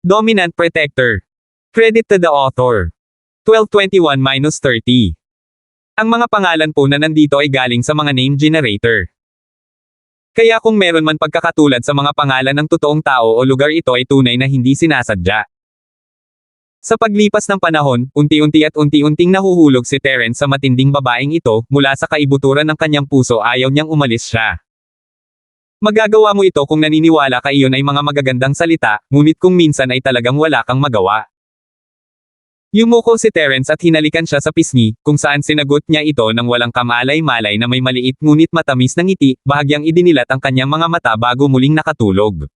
Dominant Protector. Credit to the author. 1221-30. Ang mga pangalan po na nandito ay galing sa mga name generator. Kaya kung meron man pagkakatulad sa mga pangalan ng totoong tao o lugar, ito ay tunay na hindi sinasadya. Sa paglipas ng panahon, unti-unting nahuhulog si Terence sa matinding babaeng ito, mula sa kaibuturan ng kanyang puso ayaw niyang umalis siya. Magagawa mo ito kung naniniwala ka iyon ay mga magagandang salita, ngunit kung minsan ay talagang wala kang magawa. Yumuko si Terence at hinalikan siya sa pisngi, kung saan sinagot niya ito ng walang kamalay-malay na may maliit ngunit matamis na ngiti, bahagyang idinilat ang kanyang mga mata bago muling nakatulog.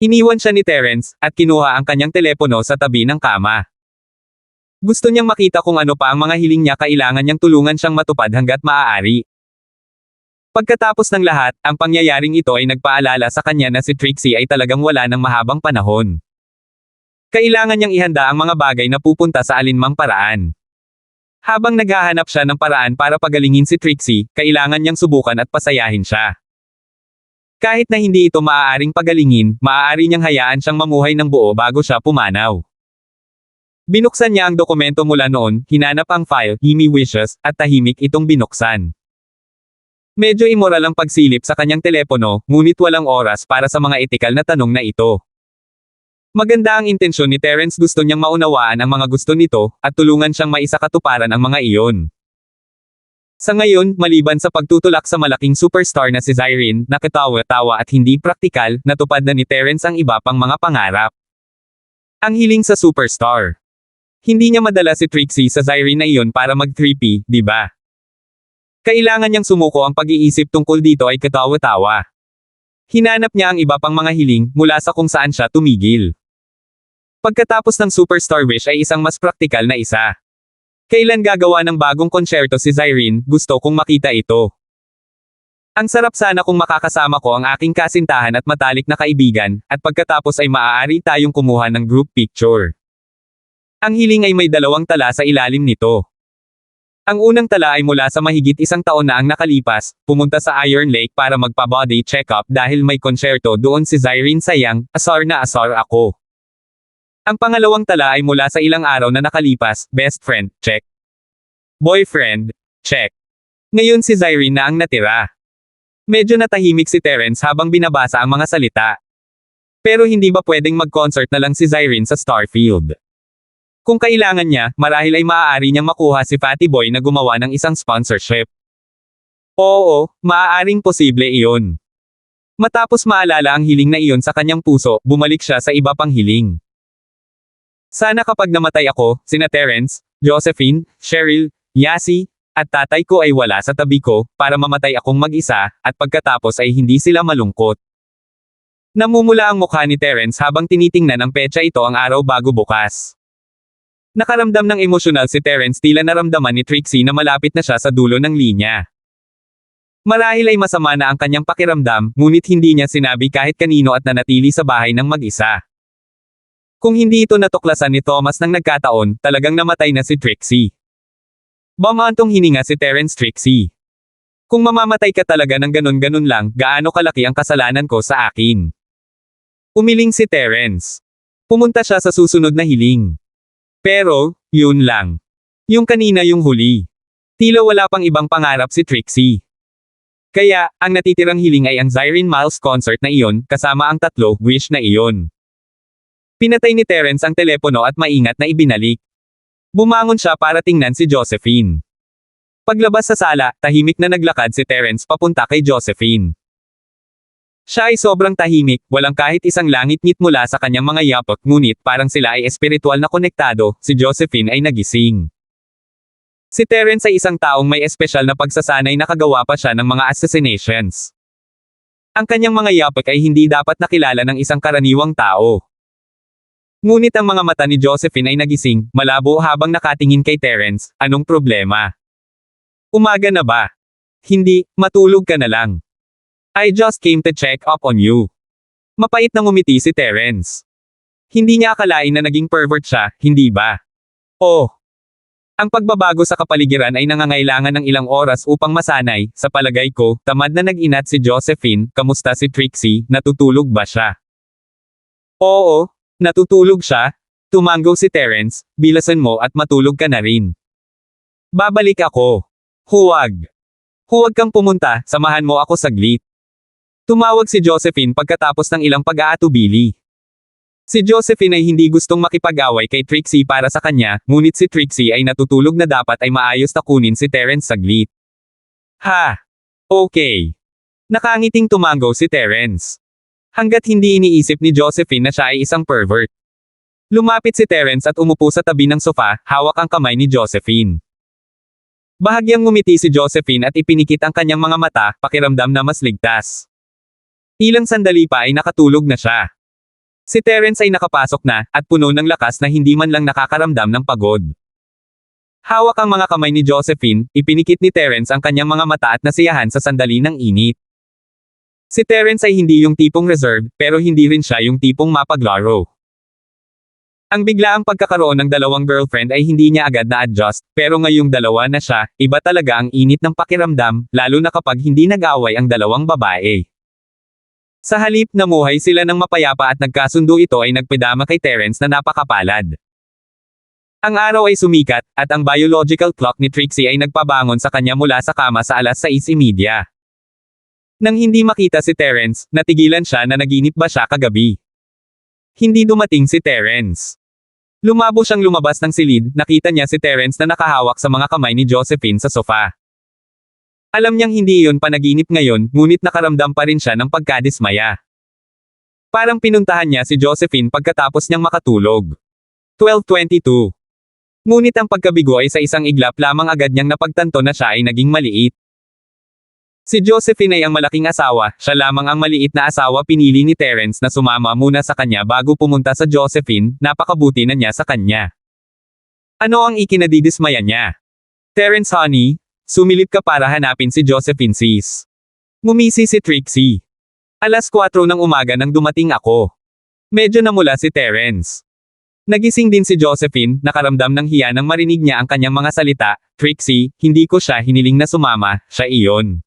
Iniwan siya ni Terence, at kinuha ang kanyang telepono sa tabi ng kama. Gusto niyang makita kung ano pa ang mga hiling niya, kailangan niyang tulungan siyang matupad hanggat maaari. Pagkatapos ng lahat, ang pangyayaring ito ay nagpaalala sa kanya na si Trixie ay talagang wala ng mahabang panahon. Kailangan niyang ihanda ang mga bagay na pupunta sa alinmang paraan. Habang naghahanap siya ng paraan para pagalingin si Trixie, kailangan niyang subukan at pasayahin siya. Kahit na hindi ito maaaring pagalingin, maaari niyang hayaan siyang mamuhay ng buo bago siya pumanaw. Binuksan niya ang dokumento mula noon, hinanap ang file, Himi Wishes, at tahimik itong binuksan. Medyo immoral ang pagsilip sa kanyang telepono, ngunit walang oras para sa mga etikal na tanong na ito. Maganda ang intensyon ni Terence, gusto niyang maunawaan ang mga gusto nito, at tulungan siyang maisakatuparan ang mga iyon. Sa ngayon, maliban sa pagtutulak sa malaking superstar na si Zyrene, na katawa-tawa at hindi praktikal, natupad na ni Terence ang iba pang mga pangarap. Ang hiling sa superstar. Hindi niya madala si Trixie sa Zyrene na iyon para mag-3P, di ba? Kailangan niyang sumuko, ang pag-iisip tungkol dito ay katawa-tawa. Hinanap niya ang iba pang mga hiling, mula sa kung saan siya tumigil. Pagkatapos ng superstar wish ay isang mas praktikal na isa. Kailan gagawa ng bagong konsyerto si Zyrene, gusto kong makita ito. Ang sarap sana kung makakasama ko ang aking kasintahan at matalik na kaibigan, at pagkatapos ay maaari tayong kumuha ng group picture. Ang hiling ay may 2 tala sa ilalim nito. Ang unang tala ay mula sa mahigit 1 taon na ang nakalipas, pumunta sa Iron Lake para magpa-body check-up dahil may konsyerto doon si Zyrene. Sayang, asar na asar ako. Ang pangalawang tala ay mula sa ilang araw na nakalipas, best friend, check. Boyfriend, check. Ngayon si Zyrene na ang natira. Medyo natahimik si Terence habang binabasa ang mga salita. Pero hindi ba pwedeng mag-concert na lang si Zyrene sa Starfield? Kung kailangan niya, marahil ay maaari niyang makuha si Fatty Boy na gumawa ng isang sponsorship. Oo, maaaring posible iyon. Matapos maalala ang hiling na iyon sa kanyang puso, bumalik siya sa iba pang hiling. Sana kapag namatay ako, sina Terence, Josephine, Cheryl, Yasi, at tatay ko ay wala sa tabi ko, para mamatay akong mag-isa, at pagkatapos ay hindi sila malungkot. Namumula ang mukha ni Terence habang tinitingnan ang petsa, ito ang araw bago bukas. Nakaramdam ng emosyonal si Terence, tila naramdaman ni Trixie na malapit na siya sa dulo ng linya. Marahil ay masama na ang kanyang pakiramdam, ngunit hindi niya sinabi kahit kanino at nanatili sa bahay ng mag-isa. Kung hindi ito natuklasan ni Thomas ng nagkataon, talagang namatay na si Trixie. Bumantong hininga si Terence. Trixie. Kung mamamatay ka talaga ng ganun-ganun lang, gaano kalaki ang kasalanan ko sa akin? Umiling si Terence. Pumunta siya sa susunod na hiling. Pero, yun lang. Yung kanina, yung huli. Tila wala pang ibang pangarap si Trixie. Kaya, ang natitirang hiling ay ang Zyrene Miles concert na iyon, kasama ang 3 wish na iyon. Pinatay ni Terence ang telepono at maingat na ibinalik. Bumangon siya para tingnan si Josephine. Paglabas sa sala, tahimik na naglakad si Terence papunta kay Josephine. Siya ay sobrang tahimik, walang kahit isang langit-ngit mula sa kanyang mga yapot, ngunit parang sila ay espiritual na konektado. Si Josephine ay nagising. Si Terence ay isang taong may espesyal na pagsasanay, nakagawa pa siya ng mga assassinations. Ang kanyang mga yapot ay hindi dapat nakilala ng isang karaniwang tao. Ngunit ang mga mata ni Josephine ay nagising, malabo habang nakatingin kay Terence. Anong problema? Umaga na ba? Hindi, matulog ka na lang. I just came to check up on you. Mapait na ngumiti si Terence. Hindi niya akalain na naging pervert siya, hindi ba? Oh. Ang pagbabago sa kapaligiran ay nangangailangan ng ilang oras upang masanay. Sa palagay ko, tamad na nag-inat si Josephine. Kamusta si Trixie? Natutulog ba siya? Oo. Natutulog siya? Tumango si Terence, bilasan mo at matulog ka na rin. Babalik ako. Huwag. Huwag kang pumunta, samahan mo ako saglit. Tumawag si Josephine pagkatapos ng ilang pag-aatubili. Si Josephine ay hindi gustong makipag-away kay Trixie para sa kanya, ngunit si Trixie ay natutulog na dapat ay maayos na kunin si Terence saglit. Ha! Okay. Nakangiting tumango si Terence. Hanggat hindi iniisip ni Josephine na siya ay isang pervert. Lumapit si Terence at umupo sa tabi ng sofa, hawak ang kamay ni Josephine. Bahagyang ngumiti si Josephine at ipinikit ang kanyang mga mata, pakiramdam na mas ligtas. Ilang sandali pa ay nakatulog na siya. Si Terence ay nakapasok na, at puno ng lakas na hindi man lang nakakaramdam ng pagod. Hawak ang mga kamay ni Josephine, ipinikit ni Terence ang kanyang mga mata at nasiyahan sa sandali ng init. Si Terence ay hindi yung tipong reserved, pero hindi rin siya yung tipong mapaglaro. Ang biglaang pagkakaroon ng dalawang girlfriend ay hindi niya agad na-adjust, pero ngayong dalawa na siya, iba talaga ang init ng pakiramdam, lalo na kapag hindi nag-away ang dalawang babae. Sa halip namuhay sila ng mapayapa at nagkasundo, ito ay nagpadama kay Terence na napakapalad. Ang araw ay sumikat, at ang biological clock ni Trixie ay nagpabangon sa kanya mula sa kama sa alas 6:30. Nang hindi makita si Terence, natigilan siya na naginip ba siya kagabi. Hindi dumating si Terence. Lumabo siyang lumabas ng silid, nakita niya si Terence na nakahawak sa mga kamay ni Josephine sa sofa. Alam niyang hindi iyon panaginip ngayon, ngunit nakaramdam pa rin siya ng pagkadismaya. Parang pinuntahan niya si Josephine pagkatapos niyang makatulog. 12:22. Ngunit ang pagkabigo ay sa isang iglap lamang agad niyang napagtanto na siya ay naging maliit. Si Josephine ay ang malaking asawa, siya lamang ang maliit na asawa. Pinili ni Terence na sumama muna sa kanya bago pumunta sa Josephine, napakabuti na niya sa kanya. Ano ang ikinadidismaya niya? Terence honey, sumilip ka para hanapin si Josephine sis. Ngumisi si Trixie. Alas 4 ng umaga nang dumating ako. Medyo namula si Terence. Nagising din si Josephine, nakaramdam ng hiya nang marinig niya ang kanyang mga salita. Trixie, hindi ko siya hiniling na sumama, siya iyon.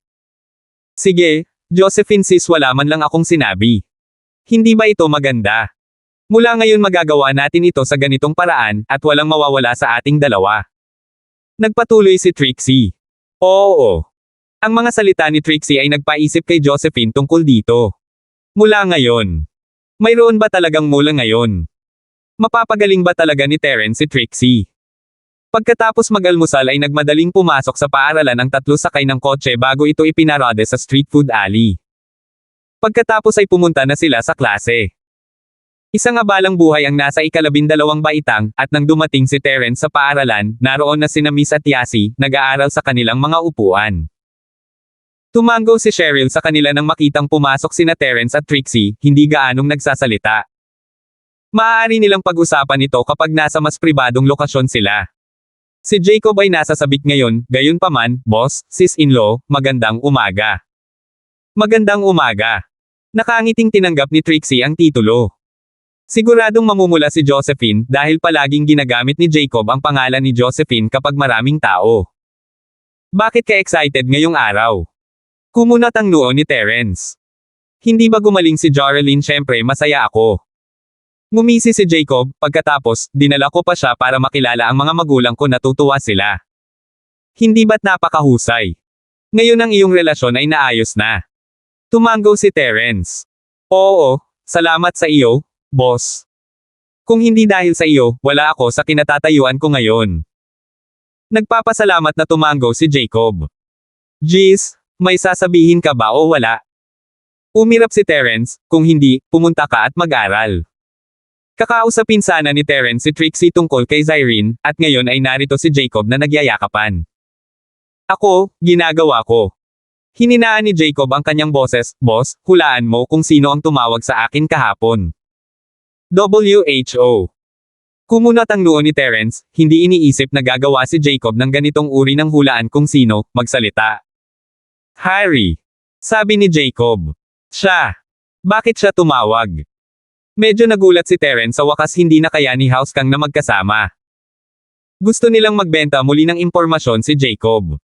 Sige, Josephine sis, wala man lang akong sinabi. Hindi ba ito maganda? Mula ngayon magagawa natin ito sa ganitong paraan, at walang mawawala sa ating dalawa. Nagpatuloy si Trixie. Oo. Ang mga salita ni Trixie ay nagpaisip kay Josephine tungkol dito. Mula ngayon. Mayroon ba talagang mula ngayon? Mapapagaling ba talaga ni Terence si Trixie? Pagkatapos mag-almusal ay nagmadaling pumasok sa paaralan ang tatlo sakay ng kotse bago ito ipinarade sa street food alley. Pagkatapos ay pumunta na sila sa klase. Isang abalang buhay ang nasa 12 baitang, at nang dumating si Terence sa paaralan, naroon na sina Miss at Yasi, nag-aaral sa kanilang mga upuan. Tumango si Cheryl sa kanila nang makitang pumasok sina Terence at Trixie, hindi gaanong nagsasalita. Maaari nilang pag-usapan ito kapag nasa mas pribadong lokasyon sila. Si Jacob ay nasa sabik ngayon, gayunpaman, boss, sis-in-law, magandang umaga. Magandang umaga. Nakangiting tinanggap ni Trixie ang titulo. Siguradong mamumula si Josephine dahil palaging ginagamit ni Jacob ang pangalan ni Josephine kapag maraming tao. Bakit ka excited ngayong araw? Kumunat ang noo ni Terence. Hindi ba gumaling si Jorelyn? Syempre masaya ako. Ngumisi si Jacob, pagkatapos, dinala ko pa siya para makilala ang mga magulang ko, natutuwa sila. Hindi ba't napakahusay? Ngayon ang iyong relasyon ay naayos na. Tumango si Terence. Oo, salamat sa iyo, boss. Kung hindi dahil sa iyo, wala ako sa kinatatayuan ko ngayon. Nagpapasalamat na tumango si Jacob. Jeez, may sasabihin ka ba o wala? Umirap si Terence, kung hindi, pumunta ka at mag-aral. Kakausapin sana ni Terence si Trixie tungkol kay Zyrene, at ngayon ay narito si Jacob na nagyayakapan. Ako, ginagawa ko. Hininaan ni Jacob ang kanyang boses, boss, hulaan mo kung sino ang tumawag sa akin kahapon. WHO. Kumunat ang noo ni Terence, hindi iniisip na gagawa si Jacob ng ganitong uri ng hulaan kung sino, magsalita. Harry. Sabi ni Jacob. Siya. Bakit siya tumawag? Medyo nagulat si Terence, sa wakas hindi na kaya ni House Kang na magkasama. Gusto nilang magbenta muli ng impormasyon si Jacob.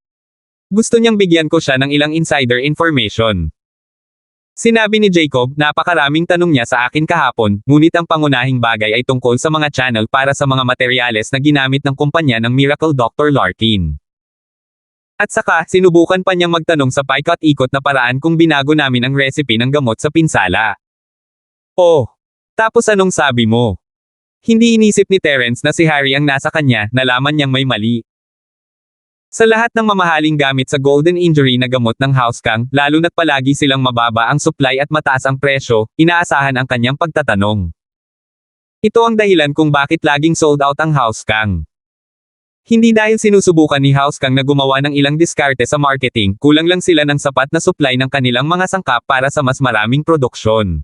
Gusto niyang bigyan ko siya ng ilang insider information. Sinabi ni Jacob, napakaraming tanong niya sa akin kahapon, ngunit ang pangunahing bagay ay tungkol sa mga channel para sa mga materyales na ginamit ng kumpanya ng Miracle Dr. Larkin. At saka, sinubukan pa niyang magtanong sa paikot-ikot na paraan kung binago namin ang recipe ng gamot sa pinsala. Oh! Tapos anong sabi mo? Hindi inisip ni Terence na si Harry ang nasa kanya, nalaman niyang may mali. Sa lahat ng mamahaling gamit sa Golden Injury na gamot ng Housekang, lalo na't palagi silang mababa ang supply at mataas ang presyo, inaasahan ang kanyang pagtatanong. Ito ang dahilan kung bakit laging sold out ang Housekang. Hindi dahil sinusubukan ni Housekang na gumawa ng ilang diskarte sa marketing, kulang lang sila ng sapat na supply ng kanilang mga sangkap para sa mas maraming produksyon.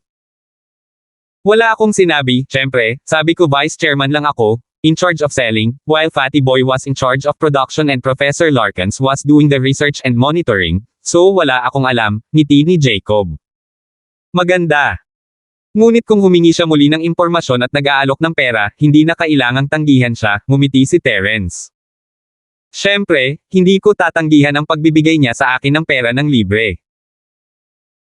Wala akong sinabi, syempre, sabi ko vice chairman lang ako, in charge of selling, while Fatty Boy was in charge of production and Professor Larkins was doing the research and monitoring, so wala akong alam, ngiti ni Jacob. Maganda. Ngunit kung humingi siya muli ng impormasyon at nag-aalok ng pera, hindi na kailangang tanggihan siya, ngumiti si Terence. Syempre, hindi ko tatanggihan ang pagbibigay niya sa akin ng pera ng libre.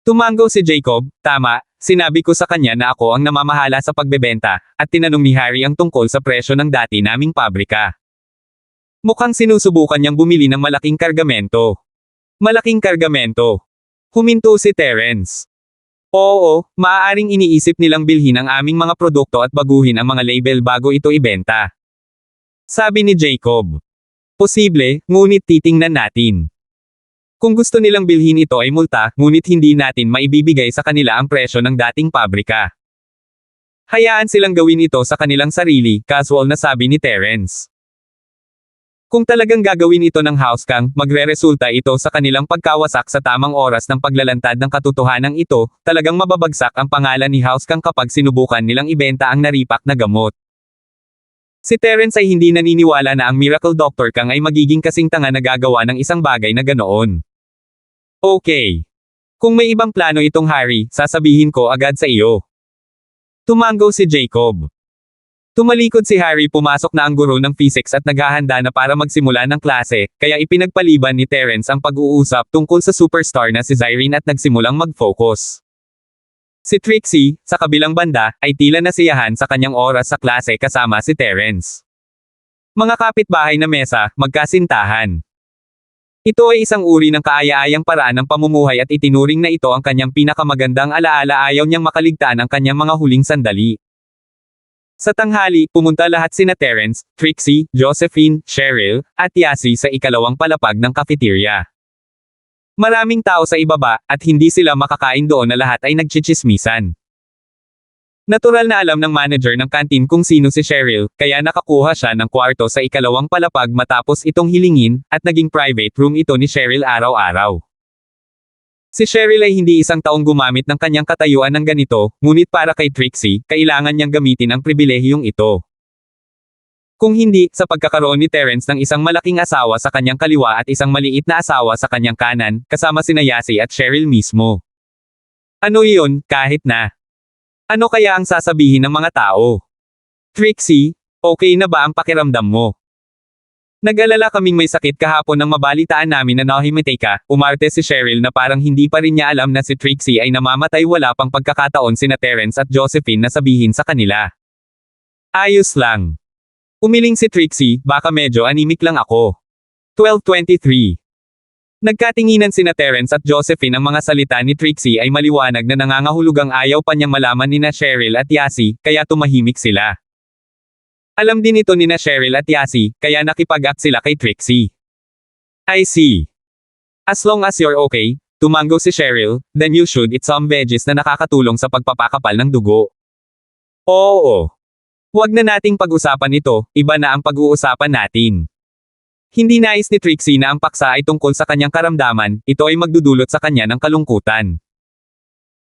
Tumango si Jacob, tama, sinabi ko sa kanya na ako ang namamahala sa pagbebenta, at tinanong ni Harry ang tungkol sa presyo ng dati naming pabrika. Mukhang sinusubukan niyang bumili ng malaking kargamento. Malaking kargamento. Huminto si Terence. Oo, maaaring iniisip nilang bilhin ang aming mga produkto at baguhin ang mga label bago ito ibenta. Sabi ni Jacob. Posible, ngunit titingnan natin. Kung gusto nilang bilhin ito ay multa, ngunit hindi natin maibibigay sa kanila ang presyo ng dating pabrika. Hayaan silang gawin ito sa kanilang sarili, casual na sabi ni Terence. Kung talagang gagawin ito ng Housekang, magre-resulta ito sa kanilang pagkawasak sa tamang oras ng paglalantad ng katotohanan ito, talagang mababagsak ang pangalan ni Housekang kapag sinubukan nilang ibenta ang naripak na gamot. Si Terence ay hindi naniniwala na ang Miracle Dr. Kang ay magiging kasing tanga na gagawa ng isang bagay na ganoon. Okay. Kung may ibang plano itong Harry, sasabihin ko agad sa iyo. Tumango si Jacob. Tumalikod si Harry, pumasok na ang guro ng physics at naghahanda na para magsimula ng klase, kaya ipinagpaliban ni Terence ang pag-uusap tungkol sa superstar na si Zyrene at nagsimulang mag-focus. Si Trixie, sa kabilang banda, ay tila nasiyahan sa kanyang oras sa klase kasama si Terence. Mga kapitbahay na mesa, magkasintahan. Ito ay isang uri ng kaaya-ayang paraan ng pamumuhay at itinuring na ito ang kanyang pinakamagandang alaala, ayaw niyang makaligtaan ang kanyang mga huling sandali. Sa tanghali, pumunta lahat sina Terence, Trixie, Josephine, Cheryl, at Yasi sa ikalawang palapag ng cafeteria. Maraming tao sa ibaba, at hindi sila makakain doon na lahat ay nagchichismisan. Natural na alam ng manager ng kantin kung sino si Cheryl, kaya nakakuha siya ng kwarto sa ikalawang palapag matapos itong hilingin, at naging private room ito ni Cheryl araw-araw. Si Cheryl ay hindi isang taong gumamit ng kanyang katayuan ng ganito, ngunit para kay Trixie, kailangan niyang gamitin ang pribilehiyong ito. Kung hindi, sa pagkakaroon ni Terence ng isang malaking asawa sa kanyang kaliwa at isang maliit na asawa sa kanyang kanan, kasama sina Yasi at Cheryl mismo. Ano iyon, kahit na. Ano kaya ang sasabihin ng mga tao? Trixie, okay na ba ang pakiramdam mo? Nag-alala kaming may sakit kahapon nang mabalitaan namin na nahimatay ka, umarte si Cheryl na parang hindi pa rin niya alam na si Trixie ay namamatay. Wala pang pagkakataon sina Terence at Josephine na sabihin sa kanila. Ayos lang. Umiling si Trixie, baka medyo anemic lang ako. 12:23. Nagkatinginan sina Terence at Josephine. Ang mga salita ni Trixie ay maliwanag na nangangahulugang ayaw pa niyang malaman nina Cheryl at Yasi, kaya tumahimik sila. Alam din ito nina Cheryl at Yasi, kaya nakipag-act sila kay Trixie. I see. As long as you're okay, tumango si Cheryl, then you should eat some veggies na nakakatulong sa pagpapakapal ng dugo. Oo. Huwag na nating pag-usapan ito, iba na ang pag-uusapan natin. Hindi nais ni Trixie na ang paksa ay tungkol sa kanyang karamdaman, ito ay magdudulot sa kanya ng kalungkutan.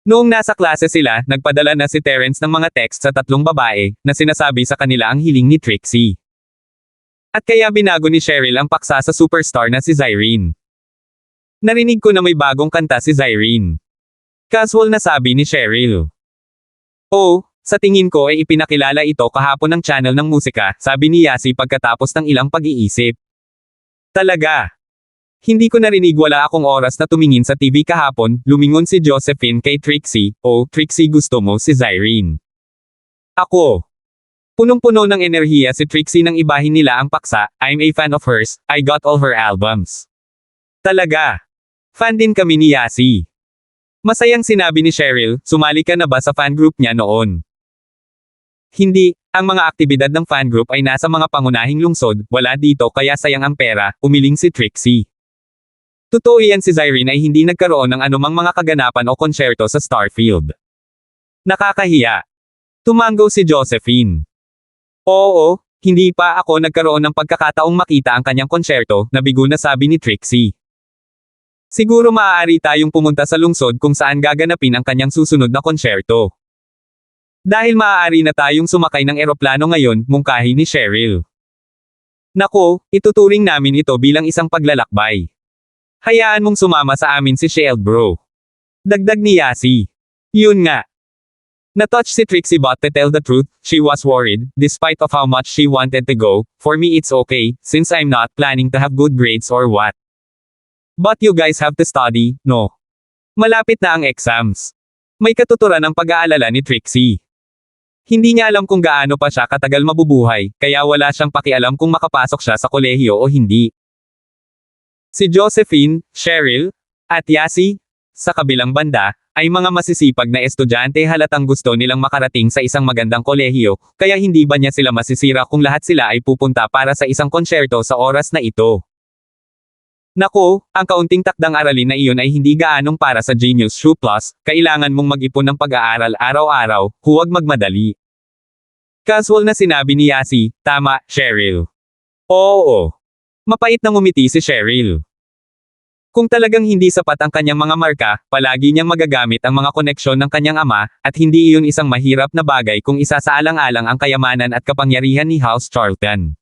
Noong nasa klase sila, nagpadala na si Terence ng mga text sa tatlong babae, na sinasabi sa kanila ang hiling ni Trixie. At kaya binago ni Cheryl ang paksa sa superstar na si Zyrene. Narinig ko na may bagong kanta si Zyrene. Casual na sabi ni Cheryl. Oh, sa tingin ko ay ipinakilala ito kahapon ng channel ng musika, sabi ni Yasi pagkatapos ng ilang pag-iisip. Talaga. Hindi ko narinig, wala akong oras na tumingin sa TV kahapon, lumingon si Josephine kay Trixie. Oh, Trixie, gusto mo si Zyrene? Ako. Punong-puno ng enerhiya si Trixie nang ibahin nila ang paksa. I'm a fan of hers, I got all her albums. Talaga. Fan din kami ni Yasi. Masayang sinabi ni Cheryl, sumali ka na ba sa fan group niya noon? Hindi, ang mga aktibidad ng fan group ay nasa mga pangunahing lungsod, wala dito kaya sayang ang pera, umiling si Trixie. Totoo yan, si Zyrene ay hindi nagkaroon ng anumang mga kaganapan o konsyerto sa Starfield. Nakakahiya. Tumango si Josephine. Oo, hindi pa ako nagkaroon ng pagkakataong makita ang kanyang konsyerto, nabigo na sabi ni Trixie. Siguro maaari tayong pumunta sa lungsod kung saan gaganapin ang kanyang susunod na konsyerto. Dahil maaari na tayong sumakay ng eroplano ngayon, mungkahi ni Cheryl. Nako, ituturing namin ito bilang isang paglalakbay. Hayaan mong sumama sa amin si Shield bro. Dagdag ni Yasi. Yun nga. Na-touch si Trixie, but to tell the truth, she was worried, despite of how much she wanted to go. For me it's okay, since I'm not planning to have good grades or what. But you guys have to study, no? Malapit na ang exams. May katuturan ng pag-aalala ni Trixie. Hindi niya alam kung gaano pa siya katagal mabubuhay, kaya wala siyang pakialam kung makapasok siya sa kolehiyo o hindi. Si Josephine, Cheryl, at Yasi, sa kabilang banda, ay mga masisipag na estudyante, halatang gusto nilang makarating sa isang magandang kolehiyo, kaya hindi ba niya sila masisira kung lahat sila ay pupunta para sa isang konsyerto sa oras na ito. Nako, ang kaunting takdang aralin na iyon ay hindi gaanong para sa Genius Shoe Plus, kailangan mong mag-ipon ng pag-aaral araw-araw, huwag magmadali. Casual na sinabi ni Yasi, tama, Cheryl. Oo. Mapait na ngumiti si Cheryl. Kung talagang hindi sapat ang kanyang mga marka, palagi niyang magagamit ang mga koneksyon ng kanyang ama, at hindi iyon isang mahirap na bagay kung isasaalang-alang ang kayamanan at kapangyarihan ni House Charlton.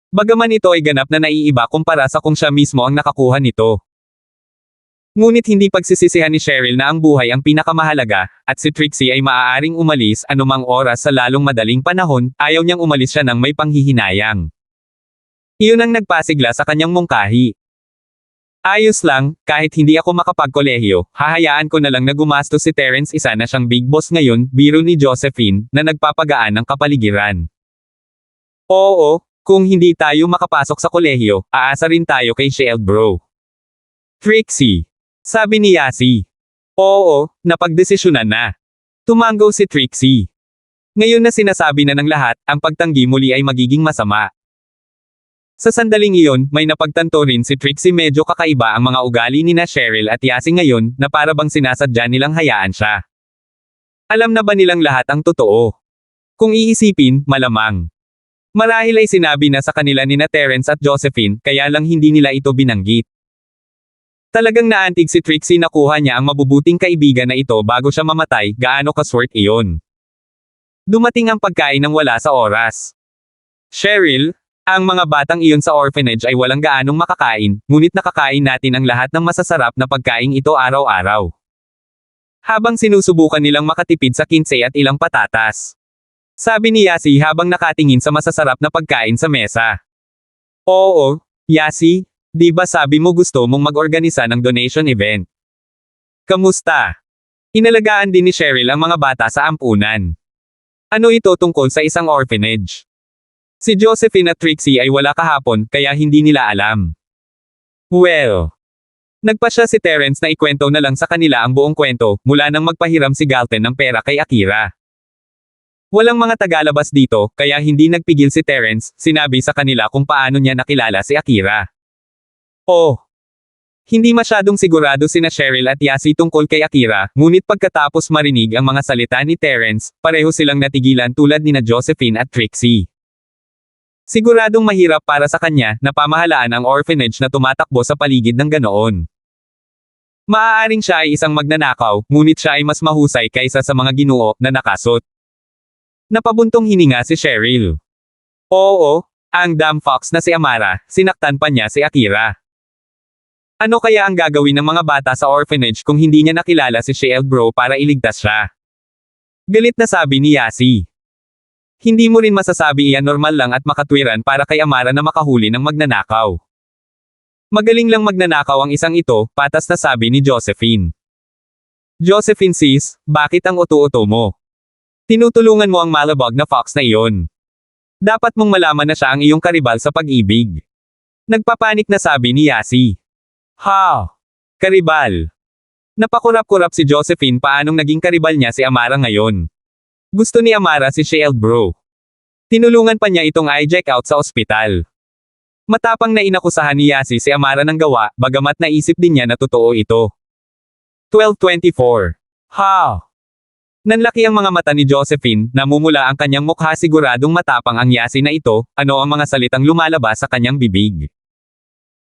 Bagaman ito ay ganap na naiiba kumpara sa kung siya mismo ang nakakuha nito. Ngunit hindi pagsisisihan ni Cheryl na ang buhay ang pinakamahalaga, at si Trixie ay maaaring umalis anumang oras sa lalong madaling panahon, ayaw niyang umalis siya ng may panghihinayang. Iyon ang nagpasigla sa kanyang mungkahi. Ayos lang, kahit hindi ako makapagkolehiyo, hahayaan ko na lang na gumastos si Terence, isa na siyang big boss ngayon, biro ni Josephine, na nagpapagaan ng kapaligiran. Oo, kung hindi tayo makapasok sa kolehiyo, aasa rin tayo kay Shield bro. Trixie. Sabi ni Yasi. Oo, napagdesisyonan na. Tumango si Trixie. Ngayon na sinasabi na ng lahat, ang pagtanggi muli ay magiging masama. Sa sandaling iyon, may napagtanto rin si Trixie, medyo kakaiba ang mga ugali ni na Cheryl at Yasi ngayon, na para bang sinasadya nilang hayaan siya. Alam na ba nilang lahat ang totoo? Kung iisipin, malamang. Marahil ay sinabi na sa kanila ni na Terence at Josephine, kaya lang hindi nila ito binanggit. Talagang naantig si Trixie, nakuha niya ang mabubuting kaibigan na ito bago siya mamatay, gaano kaswerte iyon. Dumating ang pagkain ng wala sa oras. Cheryl, ang mga batang iyon sa orphanage ay walang gaanong makakain, ngunit nakakain natin ang lahat ng masasarap na pagkain ito araw-araw. Habang sinusubukan nilang makatipid sa kinse at ilang patatas. Sabi ni Yasi habang nakatingin sa masasarap na pagkain sa mesa. Oo, Yasi, di ba sabi mo gusto mong mag-organisa ng donation event? Kamusta? Inalagaan din ni Cheryl ang mga bata sa ampunan. Ano ito tungkol sa isang orphanage? Si Josephine at Trixie ay wala kahapon, kaya hindi nila alam. Well, nagpasya si Terence na ikwento na lang sa kanila ang buong kwento, mula nang magpahiram si Galton ng pera kay Akira. Walang mga tagalabas dito, kaya hindi nagpigil si Terence, sinabi sa kanila kung paano niya nakilala si Akira. Oh! Hindi masyadong sigurado sina Cheryl at Yasi tungkol kay Akira, ngunit pagkatapos marinig ang mga salita ni Terence, pareho silang natigilan tulad ni na Josephine at Trixie. Siguradong mahirap para sa kanya na pamahalaan ang orphanage na tumatakbo sa paligid ng ganoon. Maaaring siya ay isang magnanakaw, ngunit siya ay mas mahusay kaysa sa mga ginoo na nakasot. Napabuntong hininga si Cheryl. Oo, ang damn fox na si Amara, sinaktan pa niya si Akira. Ano kaya ang gagawin ng mga bata sa orphanage kung hindi niya nakilala si Shield bro para iligtas siya? Galit na sabi ni Yasi. Hindi mo rin masasabi iyan normal lang at makatwiran para kay Amara na makahuli ng magnanakaw. Magaling lang magnanakaw ang isang ito, patas na sabi ni Josephine. Josephine sis, bakit ang uto-uto mo? Tinutulungan mo ang malabog na fox na iyon. Dapat mong malaman na siya ang iyong karibal sa pag-ibig. Nagpapanik na sabi ni Yasi. Ha! Karibal. Napakurap-kurap si Josephine paanong naging karibal niya si Amara ngayon. Gusto ni Amara si Shield bro. Tinulungan pa niya itong i-check out sa ospital. Matapang na inakusahan ni Yasi si Amara ng gawa, bagamat naisip din niya na totoo ito. 12:24. Ha! Nanlaki ang mga mata ni Josephine, namumula ang kanyang mukha siguradong matapang ang Yasi na ito, ano ang mga salitang lumalabas sa kanyang bibig.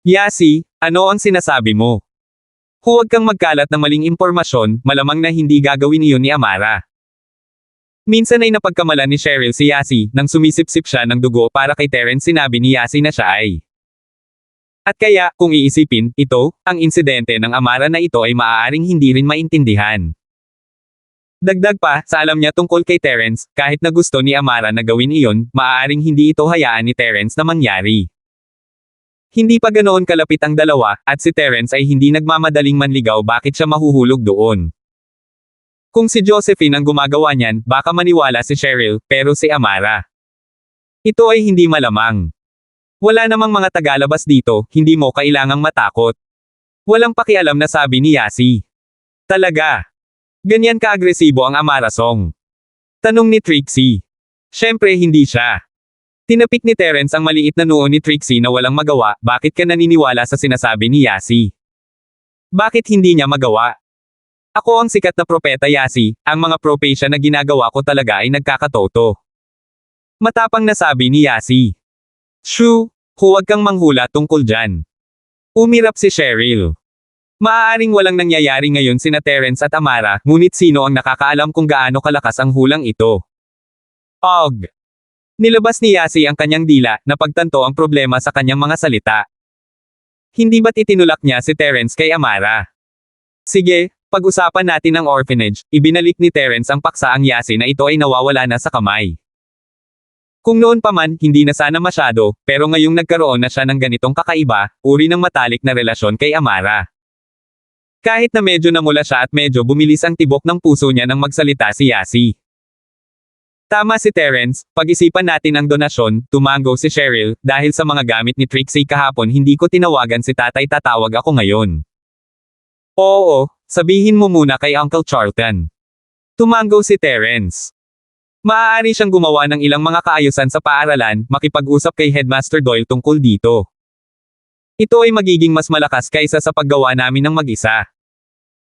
Yasi, ano ang sinasabi mo? Huwag kang magkalat ng maling impormasyon, malamang na hindi gagawin iyon ni Amara. Minsan ay napagkamalan ni Cheryl si Yasi, nang sumisipsip siya ng dugo para kay Terence sinabi ni Yasi na siya ay. At kaya, kung iisipin, ito, ang insidente ng Amara na ito ay maaaring hindi rin maintindihan. Dagdag pa, sa alam niya tungkol kay Terence, kahit na gusto ni Amara na gawin iyon, maaaring hindi ito hayaan ni Terence na mangyari. Hindi pa ganoon kalapit ang dalawa, at si Terence ay hindi nagmamadaling manligaw bakit siya mahuhulog doon. Kung si Josephine ang gumagawa niyan, baka maniwala si Cheryl, pero si Amara. Ito ay hindi malamang. Wala namang mga tagalabas dito, hindi mo kailangang matakot. Walang pakialam na sabi ni Yasi. Talaga. Ganyan ka-agresibo ang Amara song. Tanong ni Trixie. Siyempre hindi siya. Tinapik ni Terence ang maliit na noo ni Trixie na walang magawa, bakit ka naniniwala sa sinasabi ni Yasi? Bakit hindi niya magawa? Ako ang sikat na propeta Yasi, ang mga propesya na ginagawa ko talaga ay nagkakatoto. Matapang na sabi ni Yasi. Shoo, huwag kang manghula tungkol dyan. Umirap si Cheryl. Maaaring walang nangyayari ngayon sina Terence at Amara, ngunit sino ang nakakaalam kung gaano kalakas ang hulang ito? Og. Nilabas ni Yasi ang kanyang dila, napagtanto ang problema sa kanyang mga salita. Hindi ba't itinulak niya si Terence kay Amara? Sige, pag-usapan natin ang orphanage, ibinalik ni Terence ang paksa ang Yasi na ito ay nawawala na sa kamay. Kung noon pa man, hindi na sana masyado, pero ngayong nagkaroon na siya ng ganitong kakaiba, uri ng matalik na relasyon kay Amara. Kahit na medyo namula siya at medyo bumilis ang tibok ng puso niya nang magsalita si Yasi. Tama si Terence, pag-isipan natin ang donasyon, tumango si Cheryl, dahil sa mga gamit ni Trixie kahapon hindi ko tinawagan si tatay tatawag ako ngayon. Oo, sabihin mo muna kay Uncle Charlton. Tumango si Terence. Maaari siyang gumawa ng ilang mga kaayusan sa paaralan, makipag-usap kay Headmaster Doyle tungkol dito. Ito ay magiging mas malakas kaysa sa paggawa namin ng mag-isa.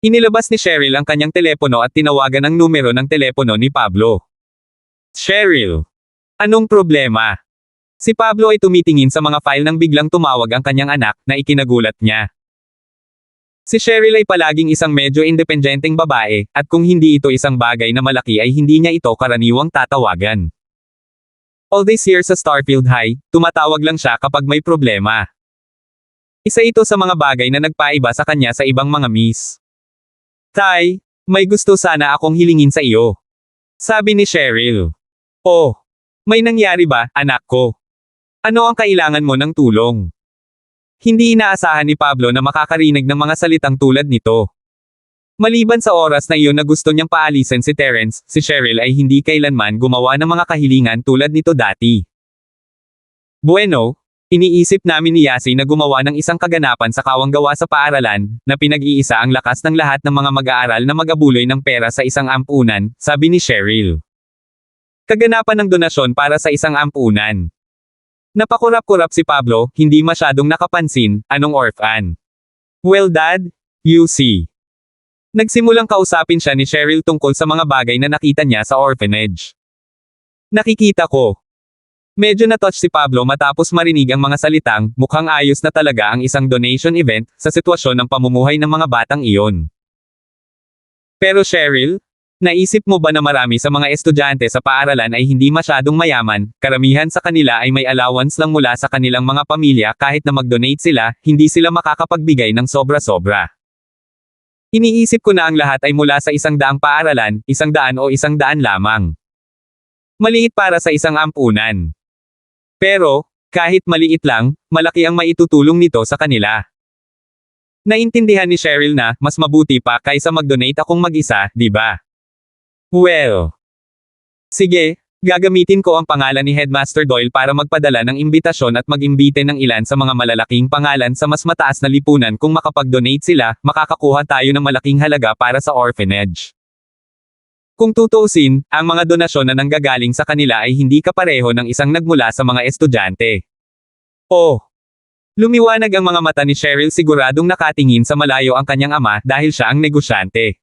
Inilabas ni Cheryl ang kanyang telepono at tinawagan ang numero ng telepono ni Pablo. Cheryl. Anong problema? Si Pablo ay tumitingin sa mga file nang biglang tumawag ang kanyang anak, na ikinagulat niya. Si Cheryl ay palaging isang medyo independenteng babae, at kung hindi ito isang bagay na malaki ay hindi niya ito karaniwang tatawagan. All this year sa Starfield High, tumatawag lang siya kapag may problema. Isa ito sa mga bagay na nagpaiba sa kanya sa ibang mga miss. Tay, may gusto sana akong hilingin sa iyo. Sabi ni Cheryl. Oh, may nangyari ba, anak ko? Ano ang kailangan mo ng tulong? Hindi inaasahan ni Pablo na makakarinig ng mga salitang tulad nito. Maliban sa oras na iyon na gusto niyang paalisin si Terence, si Cheryl ay hindi kailanman gumawa ng mga kahilingan tulad nito dati. Bueno, iniisip namin ni Yasi na gumawa ng isang kaganapan sa kawanggawa sa paaralan, na pinag-iisa ang lakas ng lahat ng mga mag-aaral na magabuloy ng pera sa isang ampunan, sabi ni Cheryl. Kaganapan ng donasyon para sa isang ampunan. Napakurap-kurap si Pablo, hindi masyadong nakapansin, anong orphan? Well dad, you see. Nagsimulang kausapin siya ni Cheryl tungkol sa mga bagay na nakita niya sa orphanage. Nakikita ko. Medyo na-touch si Pablo matapos marinig ang mga salitang, mukhang ayos na talaga ang isang donation event, sa sitwasyon ng pamumuhay ng mga batang iyon. Pero Cheryl, naisip mo ba na marami sa mga estudyante sa paaralan ay hindi masyadong mayaman, karamihan sa kanila ay may allowance lang mula sa kanilang mga pamilya kahit na mag-donate sila, hindi sila makakapagbigay ng sobra-sobra. Iniisip ko na ang lahat ay mula sa 100 paaralan, 100 o 100 lamang. Maliit para sa isang ampunan. Pero, kahit maliit lang, malaki ang maitutulong nito sa kanila. Naintindihan ni Cheryl na, mas mabuti pa kaysa mag-donate akong mag-isa, di ba? Well. Sige, gagamitin ko ang pangalan ni Headmaster Doyle para magpadala ng imbitasyon at mag-imbite ng ilan sa mga malalaking pangalan sa mas mataas na lipunan. Kung makapag-donate sila, makakakuha tayo ng malaking halaga para sa orphanage. Kung tutuusin, ang mga donasyon na nanggagaling sa kanila ay hindi kapareho ng isang nagmula sa mga estudyante. Oh! Lumiwanag ang mga mata ni Cheryl, siguradong nakatingin sa malayo ang kanyang ama dahil siya ang negosyante.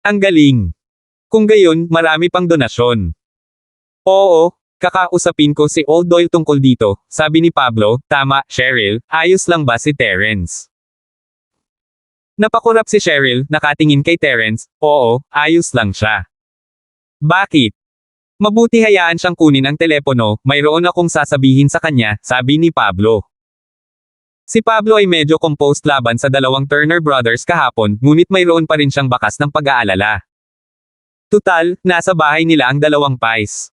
Ang galing! Kung gayon, marami pang donasyon. Oo, kakausapin ko si Old Doyle tungkol dito, sabi ni Pablo. Tama, Cheryl, ayos lang ba si Terence? Napakurap si Cheryl, nakatingin kay Terence. Oo, ayos lang siya. Bakit? Mabuti hayaan siyang kunin ang telepono, mayroon akong sasabihin sa kanya, sabi ni Pablo. Si Pablo ay medyo composed laban sa dalawang Turner brothers kahapon, ngunit mayroon pa rin siyang bakas ng pag-aalala. Tutal, nasa bahay nila ang dalawang pies.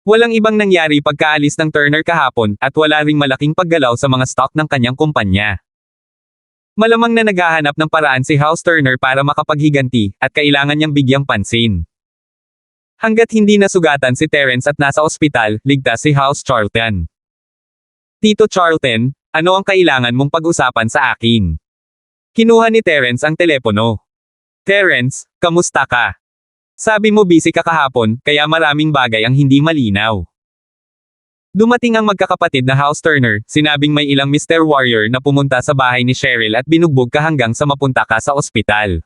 Walang ibang nangyari pagkaalis ng Turner kahapon, at wala ring malaking paggalaw sa mga stock ng kanyang kumpanya. Malamang na naghahanap ng paraan si House Turner para makapaghiganti, at kailangan niyang bigyang pansin. Hanggat hindi nasugatan si Terence at nasa ospital, ligtas si House Charlton. Tito Charlton, ano ang kailangan mong pag-usapan sa akin? Kinuha ni Terence ang telepono. Terence, kamusta ka? Sabi mo busy ka kahapon, kaya maraming bagay ang hindi malinaw. Dumating ang magkakapatid na House Turner, sinabing may ilang Mr. Warrior na pumunta sa bahay ni Cheryl at binugbog ka hanggang sa mapunta ka sa ospital.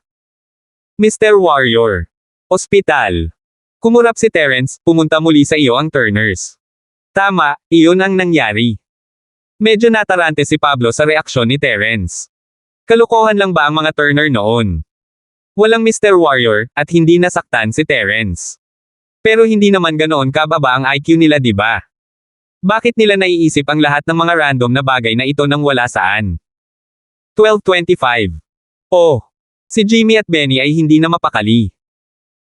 Mr. Warrior. Ospital. Kumurap si Terence, pumunta muli sa iyo ang Turners. Tama, iyon ang nangyari. Medyo natarante si Pablo sa reaksyon ni Terence. Kalokohan lang ba ang mga Turner noon? Walang Mr. Warrior, at hindi nasaktan si Terence. Pero hindi naman ganoon kababa ang IQ nila, di ba? Bakit nila naiisip ang lahat ng mga random na bagay na ito nang wala saan? 12:25. Oh! Si Jimmy at Benny ay hindi na mapakali.